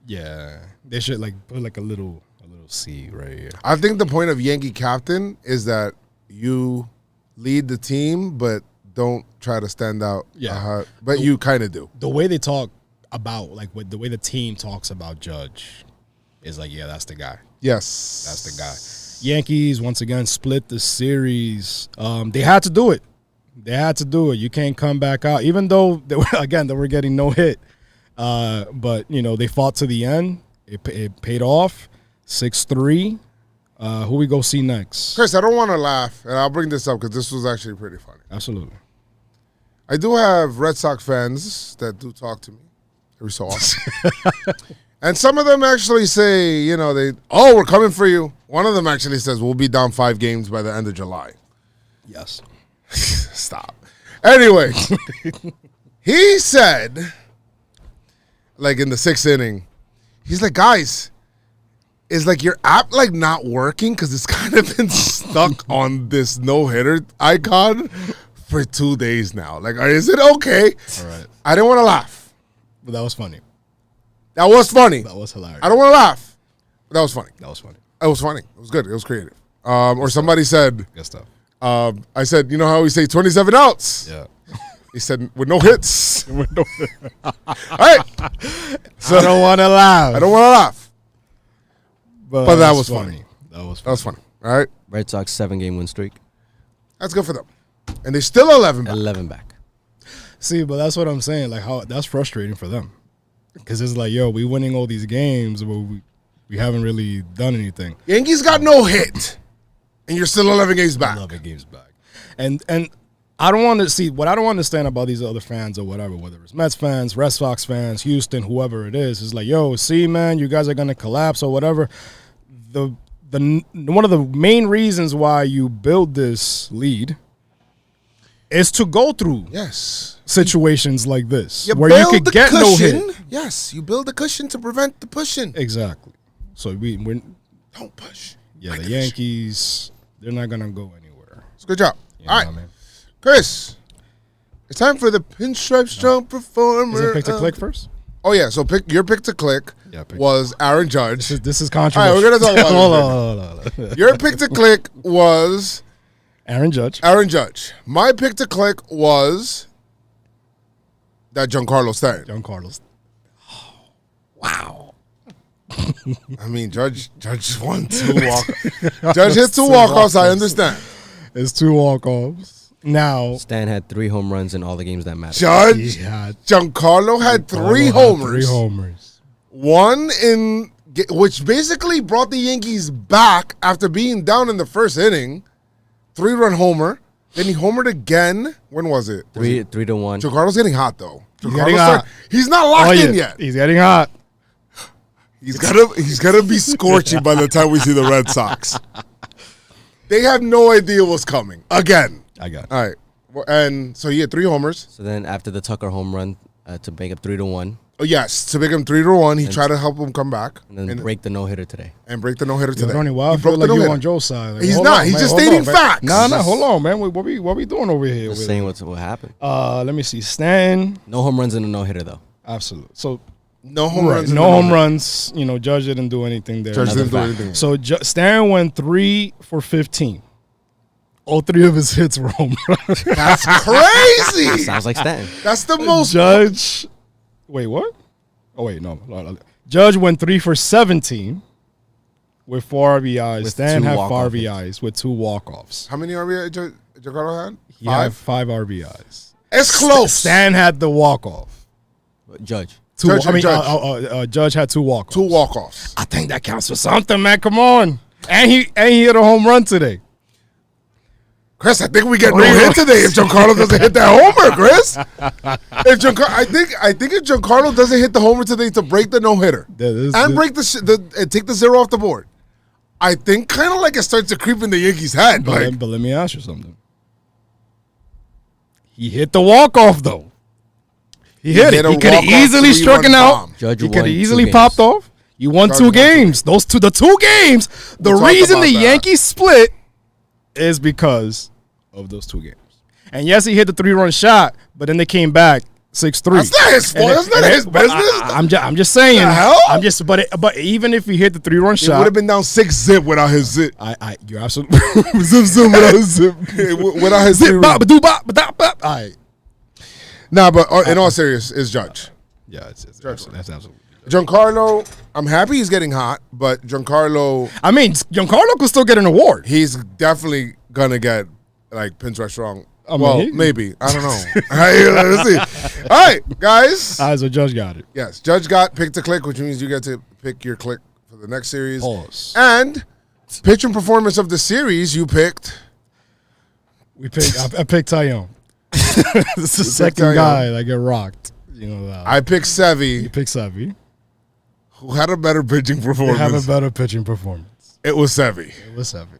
Yeah, they should like put like a little C right here. I think the point of Yankee captain is that you lead the team, but don't try to stand out. Yeah. But you kind of do. The way they talk about with the way the team talks about Judge is like, yeah, that's the guy. Yes. That's the guy. Yankees once again split the series. They had to do it. They had to do it. You can't come back out, even though they were getting no hit. But you know they fought to the end. It paid off. 6-3. Who we go see next? Chris, I don't want to laugh, and I'll bring this up because this was actually pretty funny. Absolutely. I do have Red Sox fans that do talk to me every so often. And some of them actually say, you know, we're coming for you. One of them actually says, we'll be down 5 games by the end of July. Yes. Stop. Anyway, he said, like in the 6th inning, he's like, guys, is like your app like not working because it's kind of been stuck on this no-hitter icon for 2 days now. Like, is it okay? All right. I didn't want to laugh. But that was funny. That was funny. That was hilarious. I don't want to laugh. But that was funny. That was funny. It was funny. It was good. It was creative. Or somebody said, Good stuff. I said, you know how we say 27 outs? Yeah. He said, with no hits. All right. So I don't want to laugh. I don't want to laugh. But that was funny. funny. That was funny. That was funny. All right. Red Sox 7-game win streak. That's good for them. And they're still 11 back. 11 back. See, but that's what I'm saying. Like, how that's frustrating for them. Because it's like, yo, we winning all these games, but we haven't really done anything. Yankees got no hit. And you're still 11 games back. 11 games back. And I don't want to see what I don't understand about these other fans or whatever, whether it's Mets fans, Red Sox fans, Houston, whoever it is like, yo, see, man, you guys are going to collapse or whatever. One of the main reasons why you build this lead is to go through situations like this where you could get no hit. Yes, you build a cushion to prevent the pushing. Exactly. So we don't push. Yeah, the Yankees, they're not gonna go anywhere. It's a good job. All right, man. Chris, it's time for the PinstripeStrong performer. Is it pick to click first? Oh yeah, so your pick to click was Aaron Judge. This is controversial. All right, we're gonna talk about it. Hold on. Your pick to click was Aaron Judge. My pick to click was that Giancarlo Stanton. Wow. I mean, Judge won 2 walk-offs. Judge hit 2 walk-offs, I understand. It's 2 walk-offs. Now, Stan had 3 home runs in all the games that mattered. Giancarlo had 3 homers. One which basically brought the Yankees back after being down in the 1st inning. 3-run homer. Then he homered again. When was it? 3-1. Giancarlo's getting hot, though. He's not locked in yet. He's getting hot. He's gonna be scorching by the time we see the Red Sox. They have no idea what's coming. Again. I got it. All right. And so he had 3 homers. So then after the Tucker home run to make it 3-1. Oh, yes. To make him 3-1, he tried to help him come back. And then break the no-hitter today. Ronnie, I feel like you on Joe's side. Like, he's not. He's just stating facts. No, hold on, man. What we doing over here? Just saying what happened. Let me see. Stan. No home runs in a no-hitter, though. Absolutely. So no home runs. No home runs. You know, Judge didn't do anything there. Judge didn't do anything. So Stan went 3 for 15. All 3 of his hits were home runs. That's crazy. Sounds like Stanton. That's the most. Judge. Wait, what? Oh, wait, no. Judge went 3 for 17 with 4 RBIs. Stan had 5 RBIs with 2 walk-offs. How many RBIs Giancarlo had? He had 5 RBIs. It's close. Stan had the walk-off. Judge. Judge had 2 walk-offs. 2 walk-offs. I think that counts for something, man. Come on. And he hit a home run today. Chris, I think we get no hit today if Giancarlo doesn't hit that homer, Chris. I think if Giancarlo doesn't hit the homer today to break the no-hitter and break and take the 0 off the board, I think kind of like it starts to creep in the Yankees' head. But let me ask you something. He hit the walk-off, though. He hit it. He could have easily struck out. Judge He could have won easily 2 popped games. off. You won Judge 2 won 2 games. The 2 games. The We'll talk reason about the that. Yankees split is because of those 2 games. And yes, he hit the 3-run shot, but then they came back 6-3. That's not his fault. That's not his business. I'm just saying. The hell? But even if he hit the 3-run It shot, would have been down 6-zip without his zip. you're absolutely Zip without his zip. Without his zip. bop, ba-doo, bop, ba-da, bop. All right. Nah, but in all serious, it's Judge. Yeah, Judge. that's absolutely. Giancarlo, I'm happy he's getting hot, but Giancarlo, I mean, Giancarlo could still get an award. he's definitely gonna get like PinstripeStrong. I mean, Well, maybe. I don't know. Hey, let's see. All right, guys. All right, so Judge got it. Yes, Judge got pick to click, which means you get to pick your click for the next series. Pause. And pitching performance of the series you picked. I picked Tyone. This is the second Tyone. guy that get rocked. You know that. I picked Sevy, You picked Sevy. who had a better pitching They performance. have a better pitching performance. It was Sevy. It was Sevy.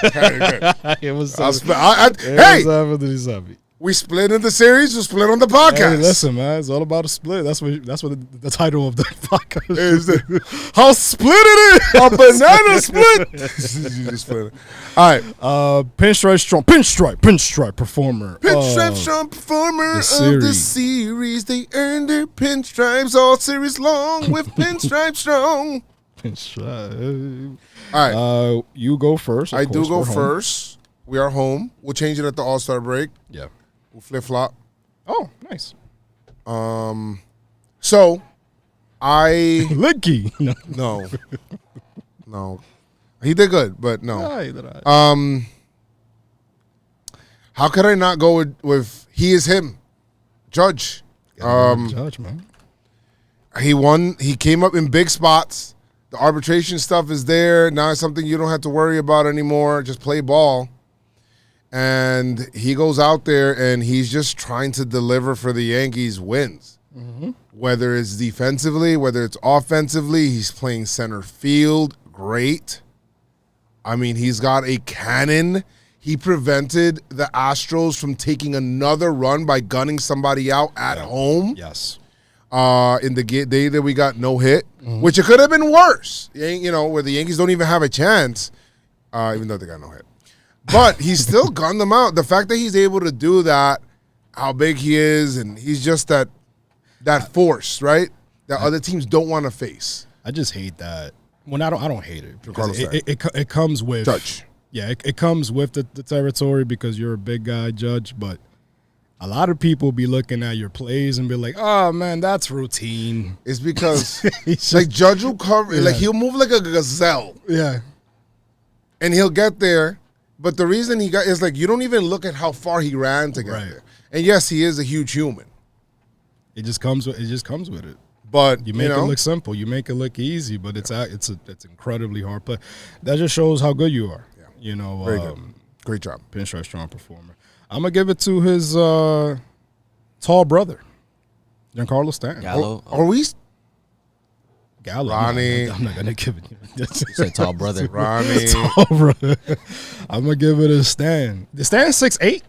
Okay. It was I'll Sevy. hey, It was Sevy. we split in the series. We split on the podcast. Hey, listen, man, it's all about a split. That's what the title of the podcast Is is. it- How split it is. A banana split. You just split it. All right. Pinstripe performer. Pinstripe performer of the series. They earned their pinstripes all series long with PinstripeStrong. Pinstripe. All right. You go first. I do go first. We are home. We'll change it at the All-Star break. Yeah. We'll flip-flop. Oh, nice. So, I... Licky. No. No. He did good, but no. How could I not go with he is him? Judge. Judge, man. He won. He came up in big spots. The arbitration stuff is there. Now it's something you don't have to worry about anymore. Just play ball. And he goes out there and he's just trying to deliver for the Yankees wins. Mm-hmm. Whether it's defensively, whether it's offensively, he's playing center field. Great. I mean, he's got a cannon. He prevented the Astros from taking another run by gunning somebody out at home. Yes. In the day that we got no hit, which it could have been worse. You know, where the Yankees don't even have a chance, even though they got no hit. But he still gunned them out. The fact that he's able to do that, how big he is, and he's just that force, right? That other teams don't want to face. I just hate that. Well, I don't hate it. Because it comes with Judge. Yeah, it comes with the territory because you're a big guy, Judge. But a lot of people be looking at your plays and be like, "Oh man, that's routine." It's because like Judge will cover, like he'll move like a gazelle, Yeah. and he'll get there. But the reason he got is like you don't even look at how far he ran to get there. And yes, he is a huge human. It just comes with it. But You make it look simple. You make it look easy, but it's incredibly hard play. That just shows how good you are. Yeah. You know, Very good. Great job. PinstripeStrong performer. I'm gonna give it to his tall brother, Giancarlo Stanton. Gallo. Are we? Gallo. Ronnie. I'm not gonna give it. You said tall brother. Ronnie. Tall brother. I'm gonna give it a Stan. The Stan 6'8"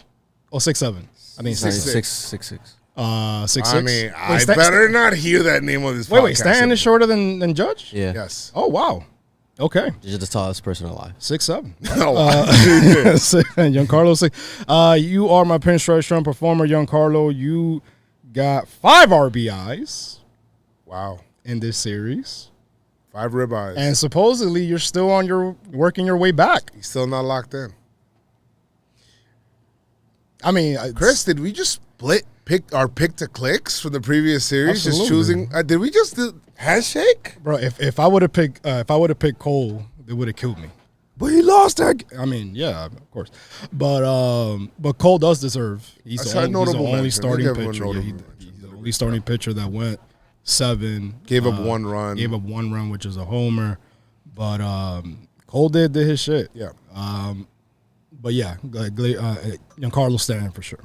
or 6'7"? I think 6'6". 6'6". 6'6". I mean, I better not hear that name on this podcast. Wait, Stan is shorter than Judge? Yeah. Yes. Oh, wow. Okay. You're the tallest person alive. 6'7". No. Giancarlo 6. You are my PinstripeStrong performer, Giancarlo. You got 5 RBIs Wow. in this series. 5 ribeyes. And supposedly you're still working your way back. He's still not locked in. I mean, Chris, did we just pick to clicks from the previous series? Absolutely. Just choosing. Did we just do handshake? bro, if I would have picked Cole, they would have killed me. But he lost that. I mean, yeah, of course. But Cole does deserve. He's the only starting pitcher. Yeah, he's the only starting pitcher that went 7. Gave up 1 run. Gave up 1 run, which is a homer. But Cole did his shit. Yeah. But yeah, Giancarlo Stanton for sure.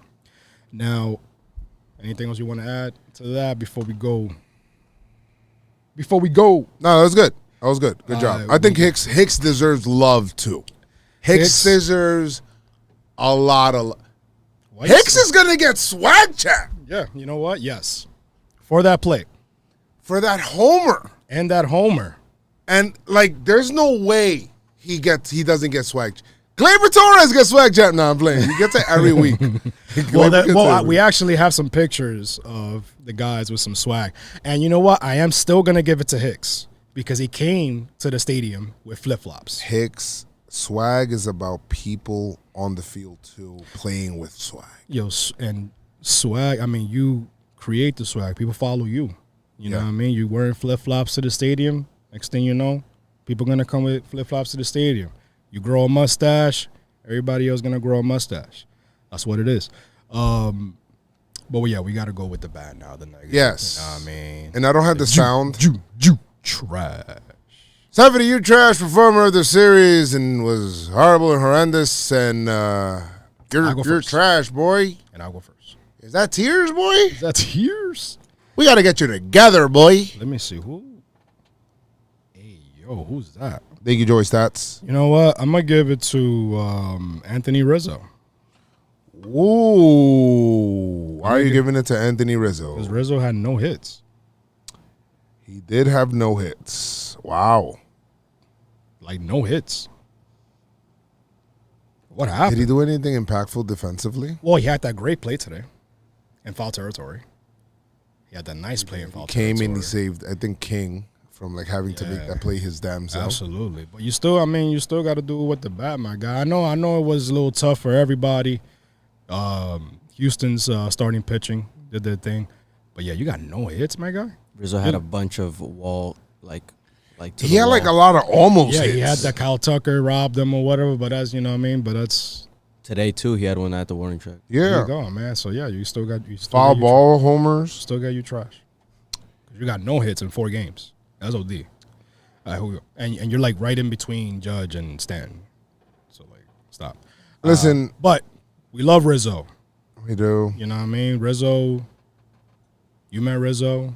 Now, anything else you want to add to that before we go? No, that was good. That was good. Good job. I think Hicks deserves love too. Hicks deserves a lot of. Hicks is going to get swag champ. Yeah, you know what? Yes. For that play. For that homer. And that homer. And, like, there's no way he doesn't get swag. Gleyber Torres gets swag champ. No, I'm playing. He gets it every week. We actually have some pictures of the guys with some swag. And you know what? I am still going to give it to Hicks because he came to the stadium with flip-flops. Hicks, swag is about people on the field, too, playing with swag. Yo, and swag, I mean, you create the swag. People follow you. You know what I mean? You wearing flip-flops to the stadium. Next thing you know, people going to come with flip-flops to the stadium. You grow a mustache, everybody else going to grow a mustache. That's what it is. But, yeah, we got to go with the bad now. The negative. Yes. You know what I mean? And I don't have the sound. Trash. Time you trash performer of the series and was horrible and horrendous. And you're trash, boy. And I'll go first. Is that tears, boy? Is that tears? We got to get you together, boy. Let me see. Who? Hey, yo, who's that? Thank you, Joey Stats. You know what? I'm going to give it to Anthony Rizzo. Ooh. Why are you giving it to Anthony Rizzo? Because Rizzo had no hits. He did have no hits. Wow. Like, no hits. What happened? Did he do anything impactful defensively? Well, he had that great play today in foul territory. He had that nice play in foul territory. Came in, he saved, I think, King from, like, having to make that play his damn self. Absolutely. But you still got to do it with the bat, my guy. I know it was a little tough for everybody. Houston's starting pitching did their thing. But, yeah, you got no hits, my guy. Rizzo had a bunch of wall, like to he had, like, a lot of almost hits. Yeah, he had that Kyle Tucker robbed them or whatever, but that's, you know what I mean? But that's... Today, too, he had one at the warning track. Yeah. There you go, man. So, yeah, you still got... Foul ball homers. Still got you trash. You got no hits in 4 games. That's OD. And you're, like, right in between Judge and Stanton. So, like, stop. Listen. But we love Rizzo. We do. You know what I mean? Rizzo, you met Rizzo,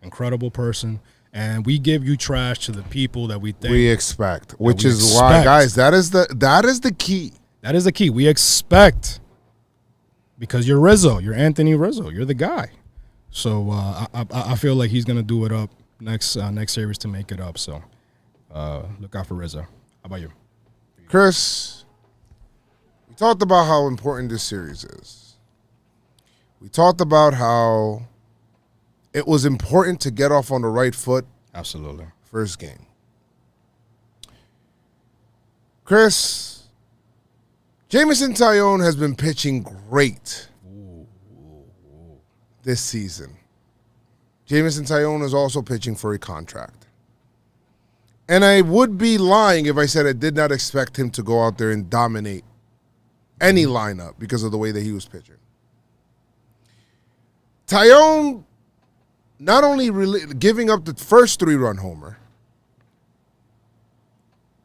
incredible person. And we give you trash to the people that we think. We expect. Which is why, guys, that is the key. That is the key. We expect. Because you're Rizzo. You're Anthony Rizzo. You're the guy. So I feel like he's going to do it up next series to make it up. So look out for Rizzo. How about you? Chris, we talked about how important this series is. We talked about how it was important to get off on the right foot. Absolutely. First game. Chris, Jameson Taillon has been pitching great this season. Jameson Taillon is also pitching for a contract. And I would be lying if I said I did not expect him to go out there and dominate any lineup because of the way that he was pitching. Taillon not only giving up the first 3-run homer,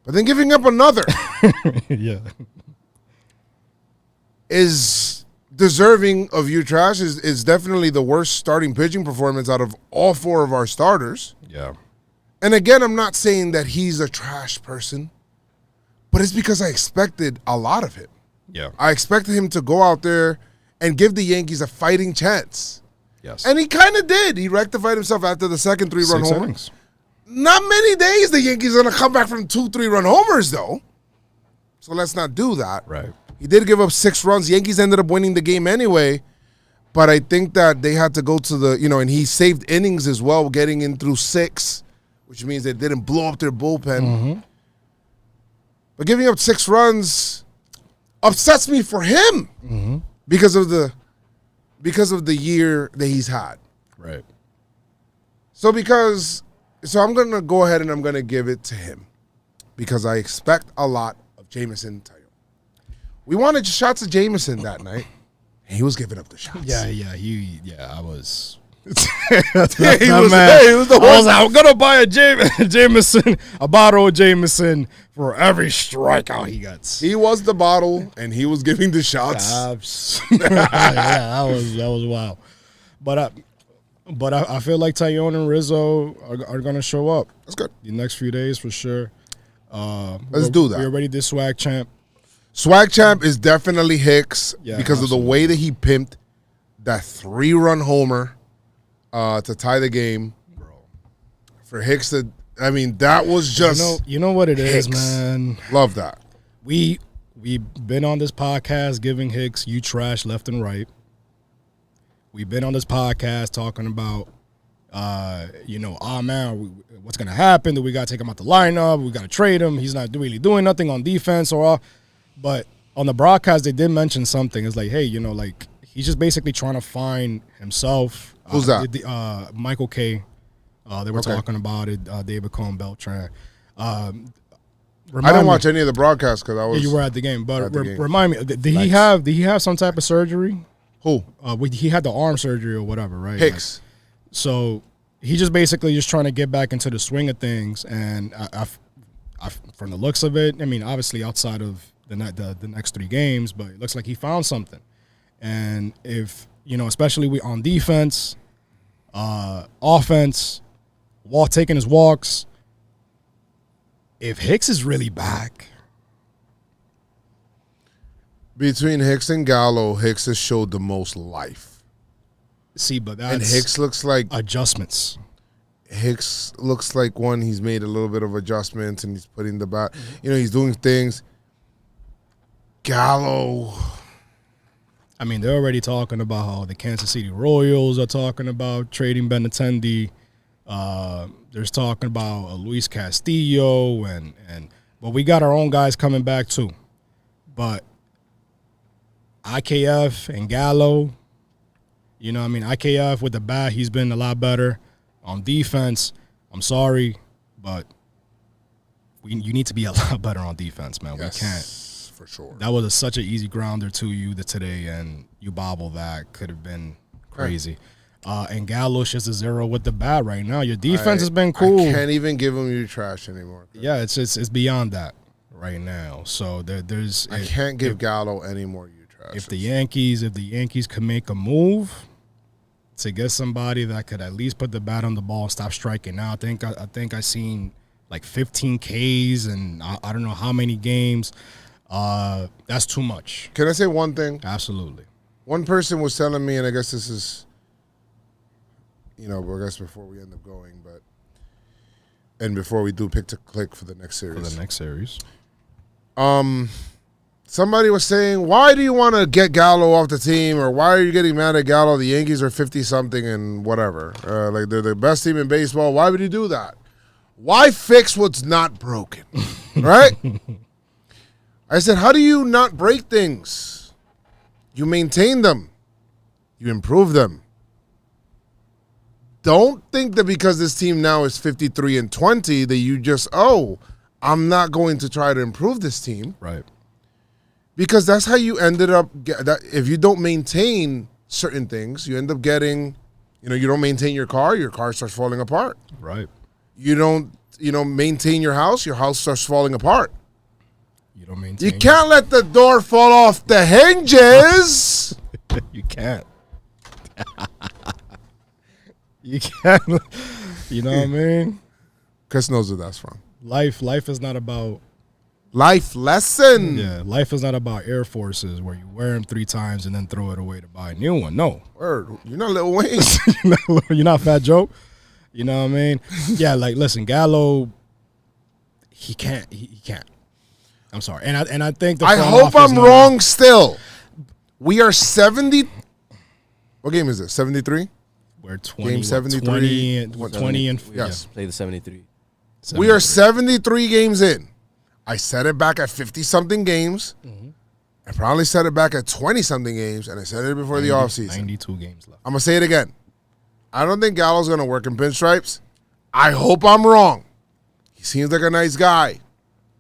but then giving up another. Yeah. Is deserving of you trash. Is definitely the worst starting pitching performance out of all 4 of our starters. Yeah. And again, I'm not saying that he's a trash person, but it's because I expected a lot of him. Yeah. I expected him to go out there and give the Yankees a fighting chance. Yes. And he kind of did. He rectified himself after the second 3-run homer. Innings. Not many days the Yankees are going to come back from 2 3-run homers, though. So let's not do that. Right. He did give up 6 runs. Yankees ended up winning the game anyway. But I think that they had to go to the, and he saved innings as well, getting in through 6, which means they didn't blow up their bullpen. Mm-hmm. But giving up 6 runs upsets me for him because of the year that he's had. Right. So I'm going to go ahead and I'm going to give it to him because I expect a lot of Jameson Taillon. We wanted shots of Jameson that night, and he was giving up the shots. Yeah, I was. He was the one. I was like, I'm gonna buy a Jameson, a bottle of Jameson for every strikeout he gets. He was the bottle, and he was giving the shots. Yeah, that was wild. But I feel like Taillon and Rizzo are gonna show up. That's good. The next few days for sure. Let's do that. We already did swag champ. Swag Champ is definitely Hicks because absolutely. of the way that he pimped that 3-run homer to tie the game. Bro. For Hicks to, I mean, that was just you know what it is, Hicks. man. Love that. We've been on this podcast giving Hicks you trash left and right. We've been on this podcast talking about, man, what's going to happen? Do we got to take him out the lineup? We got to trade him. He's not really doing nothing on defense But on the broadcast, they did mention something. It's like, hey, he's just basically trying to find himself. Who's that? Michael K. They were talking about it. David Cohn Beltran. I didn't watch any of the broadcasts because I was. Yeah, you were at the game. But game. remind me, did he have some type of surgery? Who? He had the arm surgery or whatever, right? Hicks. So he just basically just trying to get back into the swing of things, and I from the looks of it, I mean, obviously outside of the next 3 games, but it looks like he found something. And if especially on defense, offense, taking his walks, if Hicks is really back. Between Hicks and Gallo, Hicks has showed the most life. See, but that's and Hicks looks like adjustments. Hicks looks like he's made a little bit of adjustments and he's putting the bat. He's doing things. Gallo. I mean, they're already talking about how the Kansas City Royals are talking about trading Benintendi. There's talking about Luis Castillo but we got our own guys coming back too. But IKF and Gallo, IKF with the bat, he's been a lot better. On defense, I'm sorry, but you need to be a lot better on defense, man. Yes, we can't. For sure. That was such an easy grounder to you today, and you bobble that. Could have been crazy. And Gallo's just a 0 with the bat right now. Your defense has been cool. I can't even give him your trash anymore. Yeah, it's beyond that right now. So there's. I can't give Gallo any more you trash. If the Yankees could make a move to get somebody that could at least put the bat on the ball and stop striking out, I think I seen like 15 Ks and I don't know how many games. That's too much. Can I say one thing? Absolutely. One person was telling me, and I guess this is, I guess before we end up going, and before we do pick to click for the next series. Somebody was saying, why do you want to get Gallo off the team, or why are you getting mad at Gallo? The Yankees are 50-something and whatever. Like, they're the best team in baseball. Why would you do that? Why fix what's not broken? Right? I said, how do you not break things? You maintain them. You improve them. Don't think that because this team now is 53-20 that you just, I'm not going to try to improve this team. Right. Because that's how you ended up. If you don't maintain certain things, you end up getting, you don't maintain your car starts falling apart. Right. You don't, maintain your house starts falling apart. You don't maintain. You can't let the door fall off the hinges. You can't. You can't. You know what I mean? Chris knows where that's from. Life is not about. Life lesson. Yeah, life is not about Air Forces where you wear them 3 times and then throw it away to buy a new one. No. Word. You're not Lil Wayne. You're not Fat Joe. You know what I mean? Yeah, listen, Gallo, he can't. He can't. I'm sorry. And I think I hope I'm wrong still. We are 70. What game is this? 73? We're 20. Game 73. 20 and yes. Play the 73. We are 73 games in. I set it back at 50-something games. Mm-hmm. I probably set it back at 20-something games, and I said it before the offseason. 92 games left. I'm going to say it again. I don't think Gallo's going to work in pinstripes. I hope I'm wrong. He seems like a nice guy.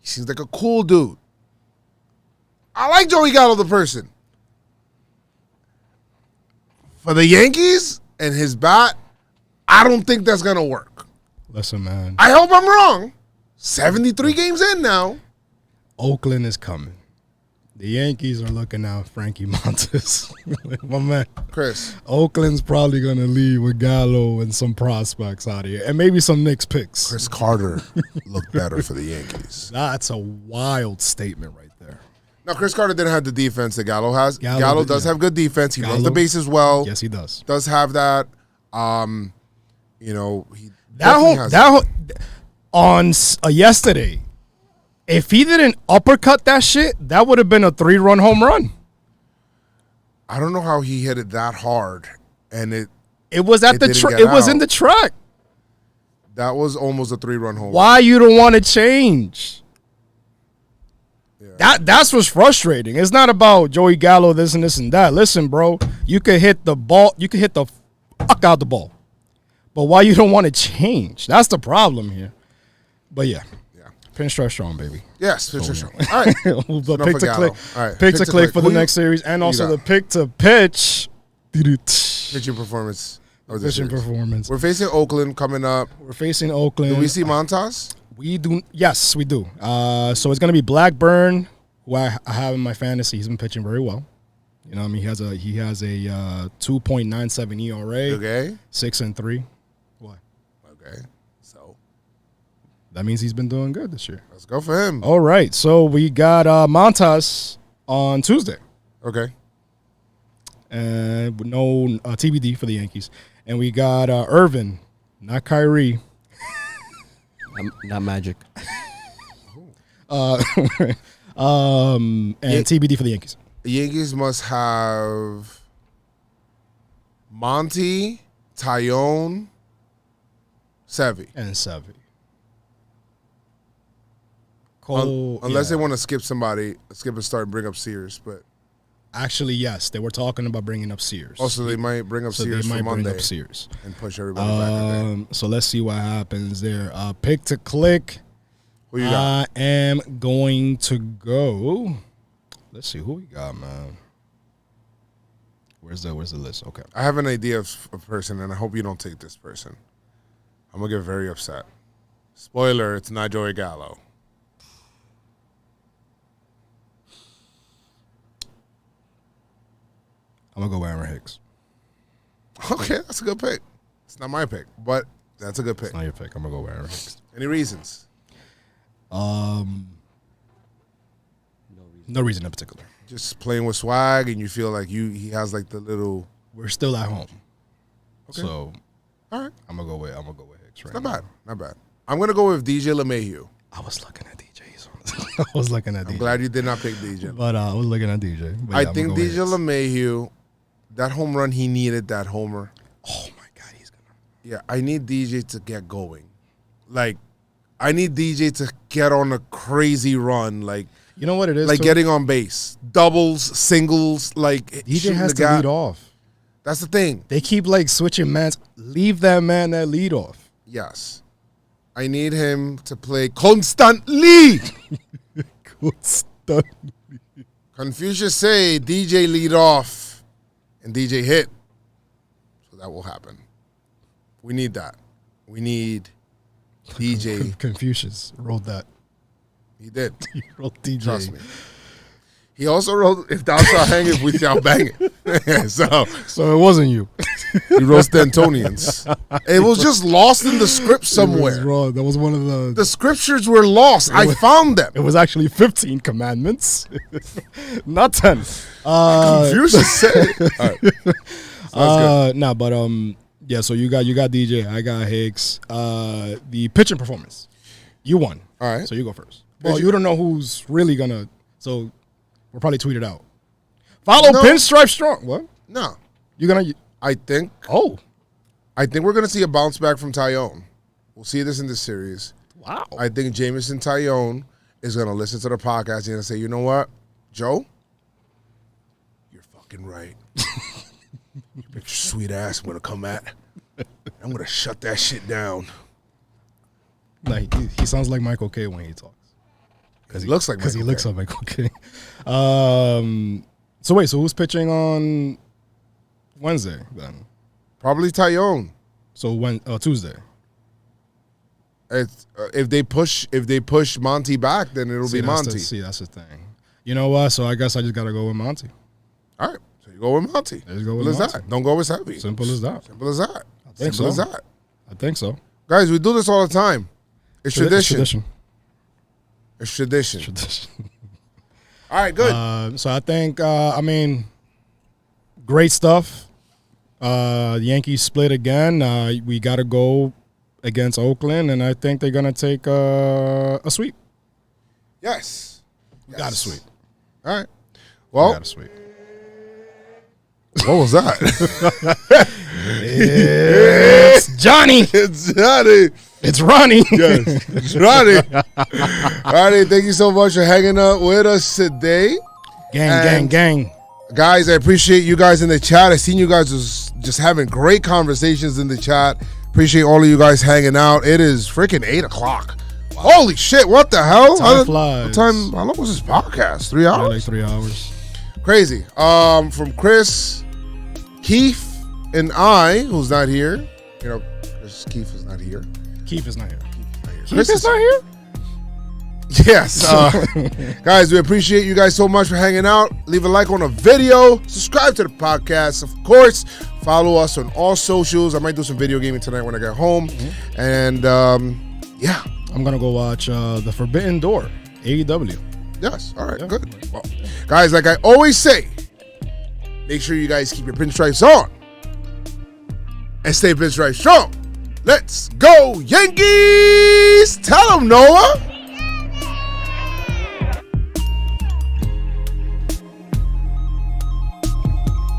He seems like a cool dude. I like Joey Gallo, the person. For the Yankees and his bat, I don't think that's going to work. Listen, man. I hope I'm wrong. 73 games in now. Oakland is coming. The Yankees are looking out Frankie Montes. My man. Chris. Oakland's probably going to leave with Gallo and some prospects out here. And maybe some Knicks picks. Chris Carter looked better for the Yankees. That's a wild statement right there. Now, Chris Carter didn't have the defense that Gallo has. Gallo does have good defense. He runs the bases well. Yes, he does. Does have that. You know, he on yesterday, if he didn't uppercut that shit, that would have been a 3-run home run. I don't know how he hit it that hard, and it was at it was in the track. That was almost a 3-run home run. Why you don't want to change? Yeah. That's what's frustrating. It's not about Joey Gallo, this and this and that. Listen, bro, you could hit the ball. You could hit the fuck out the ball. But why you don't want to change? That's the problem here. But yeah. Pinstripe Strong, baby. Yes, Pinstripe Strong. All right. The pick to click. All right. Pick to click for the next series, and also the pick to pitch. Pitching performance. Pitching performance. We're facing Oakland coming up. We're facing Oakland. Do we see Montas? We do. Yes, we do. So it's gonna be Blackburn, who I have in my fantasy. He's been pitching very well. You know what I mean? He has a 2.97 ERA. Okay. 6-3. What? Okay. So that means he's been doing good this year. Let's go for him. All right. So we got Montas on Tuesday. Okay. And no TBD for the Yankees. And we got Irvin, not Kyrie. Not Magic. And TBD for the Yankees. The Yankees must have Monty, Tyone, Sevy. And Sevy. Cole, unless they want to skip somebody, skip a start and bring up Sears. But actually, yes, they were talking about bringing up Sears. Also, they might bring up Sears for Monday. Bring up Sears. And push everybody back. So let's see what happens there. Pick to click. Who you got? I am going to go. Let's see who we got, man. Where's the list? Okay. I have an idea of a person, and I hope you don't take this person. I'm gonna get very upset. Spoiler: it's not Joey Gallo. I'm gonna go Aaron Hicks. Okay, that's a good pick. It's not my pick, but that's a good pick. It's not your pick. I'm gonna go Aaron Hicks. Any reasons? No reason in particular. Just playing with swag, and you feel like he has like the little. We're still at home. Okay. So, all right. I'm gonna go with Hicks right now. Not bad. I'm gonna go with DJ LeMahieu. I was looking at DJ. I'm glad you did not pick DJ. But I was looking at DJ. But I think DJ LeMahieu, that home run, he needed that homer. Oh my God, he's gonna. Yeah, I need DJ to get going. Like, I need DJ to get on a crazy run. Like, you know what it is? Like getting on base, doubles, singles. Like DJ has to lead off. That's the thing. They keep like switching mans. Leave that man that lead off. Yes. I need him to play constantly. Constantly. Confucius say DJ lead off and DJ hit. So that will happen. We need that. We need DJ. Confucius wrote that. He did. He wrote DJ. Trust me. He also wrote, if thou shalt hang it, we shall bang it. So it wasn't you. He wrote Stantonians. It was just lost in the script somewhere. That was one of the scriptures were lost. I found them. It was actually 15 commandments, not 10. Confucius said it. All right. Yeah. So you got DJ. I got Hicks. The pitching performance, you won. All right. So you go first. Well, you don't know who's really gonna. So we'll probably tweet it out. Follow Pinstripe Strong. What? No. You're gonna. I think. Oh. I think we're gonna see a bounce back from Tyone. We'll see this in this series. Wow. I think Jameson Tyone is gonna listen to the podcast and gonna say, you know what, Joe, you're fucking right. Your sweet ass, I'm gonna come at. I'm gonna shut that shit down. Like he sounds like Michael K when he talks. He looks like Michael K. He looks like Michael K. So wait, so who's pitching on Wednesday then? Probably Tyone. So Tuesday. It's, if they push Monty back, then it'll be Monty. That's the thing. You know what? So I guess I just gotta go with Monty. All right. So you go with Monty. Simple as that. Don't go with Sevy. Simple as that. Simple as that. Simple as that. I think so. Guys, we do this all the time. It's tradition. Tradition. It's tradition. All right, good. So I think, great stuff. The Yankees split again. We got to go against Oakland, and I think they're going to take a sweep. Yes. Got a sweep. All right. Well, Got a sweep. what was that? It's Johnny. It's Johnny. It's Ronnie. Yes, it's Ronnie. Ronnie, thank you so much for hanging out with us today. Gang. Guys, I appreciate you guys in the chat. I seen you guys was just having great conversations in the chat. Appreciate all of you guys hanging out. It is freaking 8 o'clock. Wow. Holy shit, what the hell? Time flies. How long was this podcast? 3 hours? Yeah, like 3 hours. Crazy. From Chris, Keith, and I, who's not here. You know, Keith is not here. Keith is not here. Chris is not here? Yes. Guys, we appreciate you guys so much for hanging out. Leave a like on the video. Subscribe to the podcast. Of course, follow us on all socials. I might do some video gaming tonight when I get home. Mm-hmm. And, yeah. I'm going to go watch The Forbidden Door, AEW. Yes. All right, good. Well, guys, like I always say, make sure you guys keep your pinstripes on and stay pinstripe strong. Let's go, Yankees! Tell them, Noah.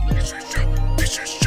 Pinstripe strong.